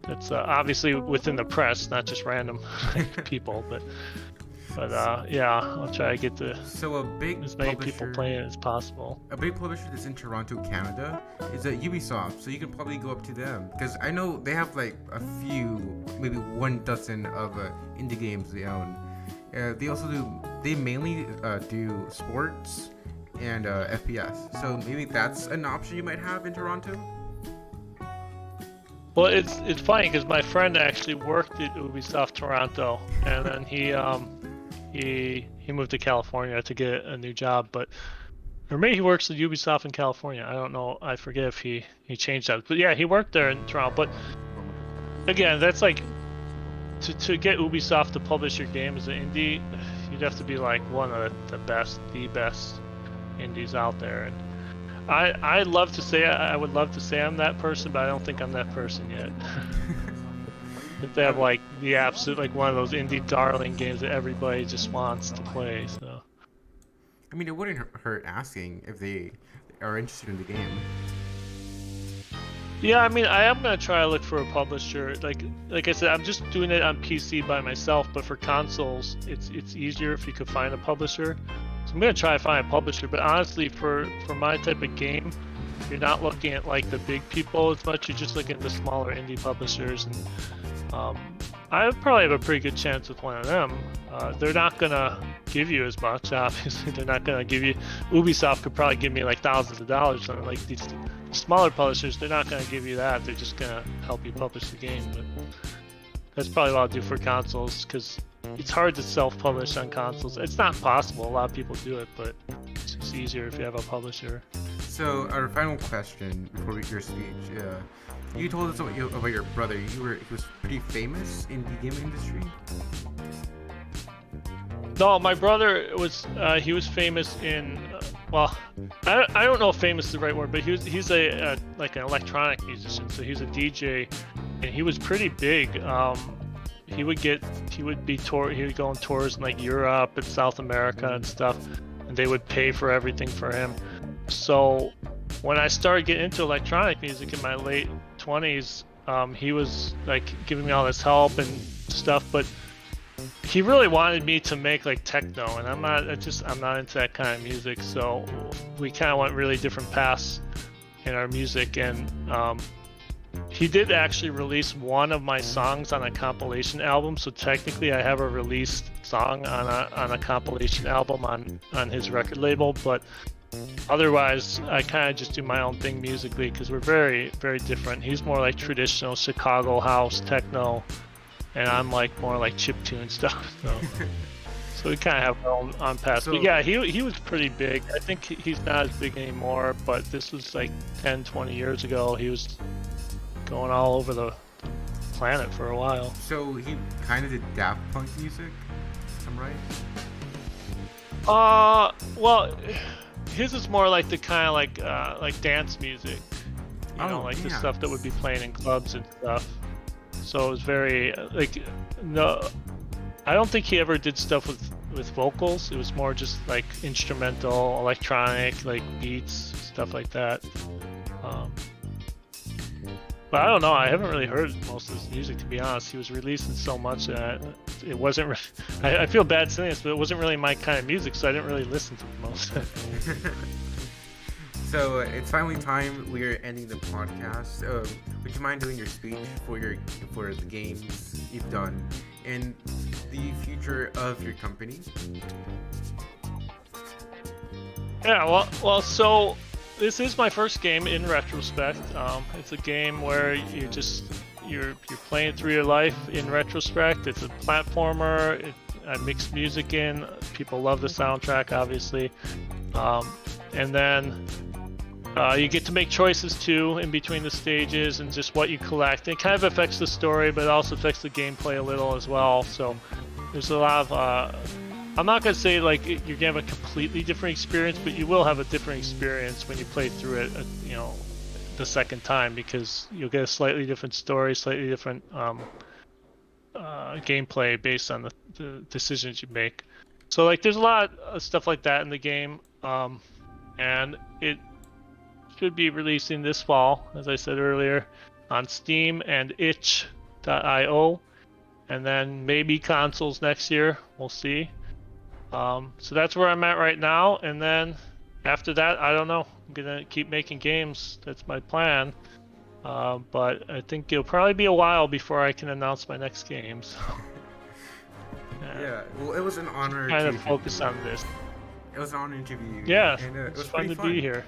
it's obviously within the press, not just random people, but yeah, I'll try to get as many people playing it as possible. A big publisher that's in Toronto, Canada, is Ubisoft. So you can probably go up to them because I know they have like a few, maybe 1 dozen of indie games they own. They mainly do sports and FPS. So maybe that's an option you might have in Toronto. Well, it's funny because my friend actually worked at Ubisoft Toronto, and then he moved to California to get a new job. Or maybe he works at Ubisoft in California. I don't know. I forget if he changed that. But yeah, he worked there in Toronto. But again, that's like. To get Ubisoft to publish your game as an indie, you'd have to be like one of the best indies out there. And I would love to say I'm that person, but I don't think I'm that person yet. If they have like the absolute like one of those indie darling games that everybody just wants to play. So I mean, it wouldn't hurt asking if they are interested in the game. Yeah, I mean, I am gonna try to look for a publisher. Like I said, I'm just doing it on PC by myself. But for consoles, it's easier if you could find a publisher. So I'm gonna try to find a publisher. But honestly, for my type of game, you're not looking at like the big people as much. You're just looking at the smaller indie publishers, and I would probably have a pretty good chance with one of them. They're not gonna give you as much, obviously. They're not gonna give you. Ubisoft could probably give me like thousands of dollars on it. Like these smaller publishers, they're not gonna give you that. They're just gonna help you publish the game. But that's probably what I'll do for consoles because it's hard to self-publish on consoles. It's not possible. A lot of people do it, but it's just easier if you have a publisher. So our final question before your speech. You told us about your brother. He was pretty famous in the game industry. No, my brother was he was famous in well, I don't know if famous is the right word, but he's a like an electronic musician, so he's a DJ, and he was pretty big. He would go on tours in like Europe and South America and stuff, and they would pay for everything for him. So when I started getting into electronic music in my late 20s, he was like giving me all this help and stuff, but he really wanted me to make like techno, and I'm not into that kind of music. So we kind of went really different paths in our music, and he did actually release one of my songs on a compilation album. So technically, I have a released song on a compilation album on his record label, but otherwise, I kind of just do my own thing musically because we're very, very different. He's more like traditional Chicago house techno, and I'm like more like chiptune stuff. So we kind of have our own paths. But yeah, he was pretty big. I think he's not as big anymore, but this was like 10, 20 years ago. He was going all over the planet for a while. So he kind of did Daft Punk music? I'm right? Well, his is more like the kind of like dance music, you know, Oh, like the yeah. stuff that would be playing in clubs and stuff. So it was very like no, I don't think he ever did stuff with vocals. It was more just like instrumental, electronic, like beats, stuff like that. Um, but I don't know. I haven't really heard most of his music, to be honest. He was releasing so much that it wasn't. I feel bad saying this, but it wasn't really my kind of music, so I didn't really listen to most. So it's finally time. We're ending the podcast. Would you mind doing your speech for the games you've done and the future of your company? Yeah, well, so this is my first game in retrospect. It's a game where you're playing through your life in retrospect. It's a platformer. I mix music in. People love the soundtrack, obviously, and then you get to make choices too in between the stages and just what you collect. It kind of affects the story, but it also affects the gameplay a little as well. So there's a lot of I'm not gonna say like you're gonna have a completely different experience, but you will have a different experience when you play through it, you know, the second time, because you'll get a slightly different story, slightly different gameplay based on the decisions you make. So like there's a lot of stuff like that in the game, and it should be releasing this fall, as I said earlier, on Steam and itch.io, and then maybe consoles next year. We'll see. So that's where I'm at right now, and then after that, I don't know. I'm gonna keep making games. That's my plan. But I think it'll probably be a while before I can announce my next game. So Yeah, well, it was an honor kind to of focus on this. It was an honor to interview you. Yeah, and, it it's was fun pretty to be here.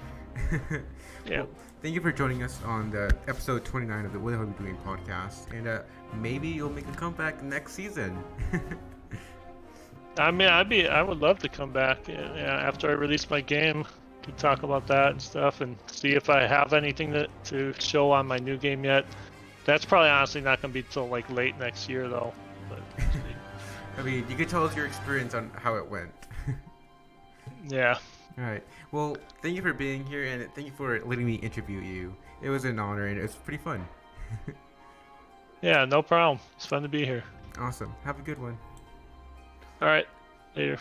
Yeah. Well, thank you for joining us on the episode 29 of the What the Hell Are We Doing podcast, and maybe you'll make a comeback next season. I mean, I would love to come back after I release my game. Could talk about that and stuff, and see if I have anything to show on my new game yet. That's probably honestly not gonna be till like late next year though. But we'll see. I mean, you could tell us your experience on how it went. Yeah. All right. Well, thank you for being here, and thank you for letting me interview you. It was an honor, and it was pretty fun. Yeah, no problem. It's fun to be here. Awesome. Have a good one. All right. Later.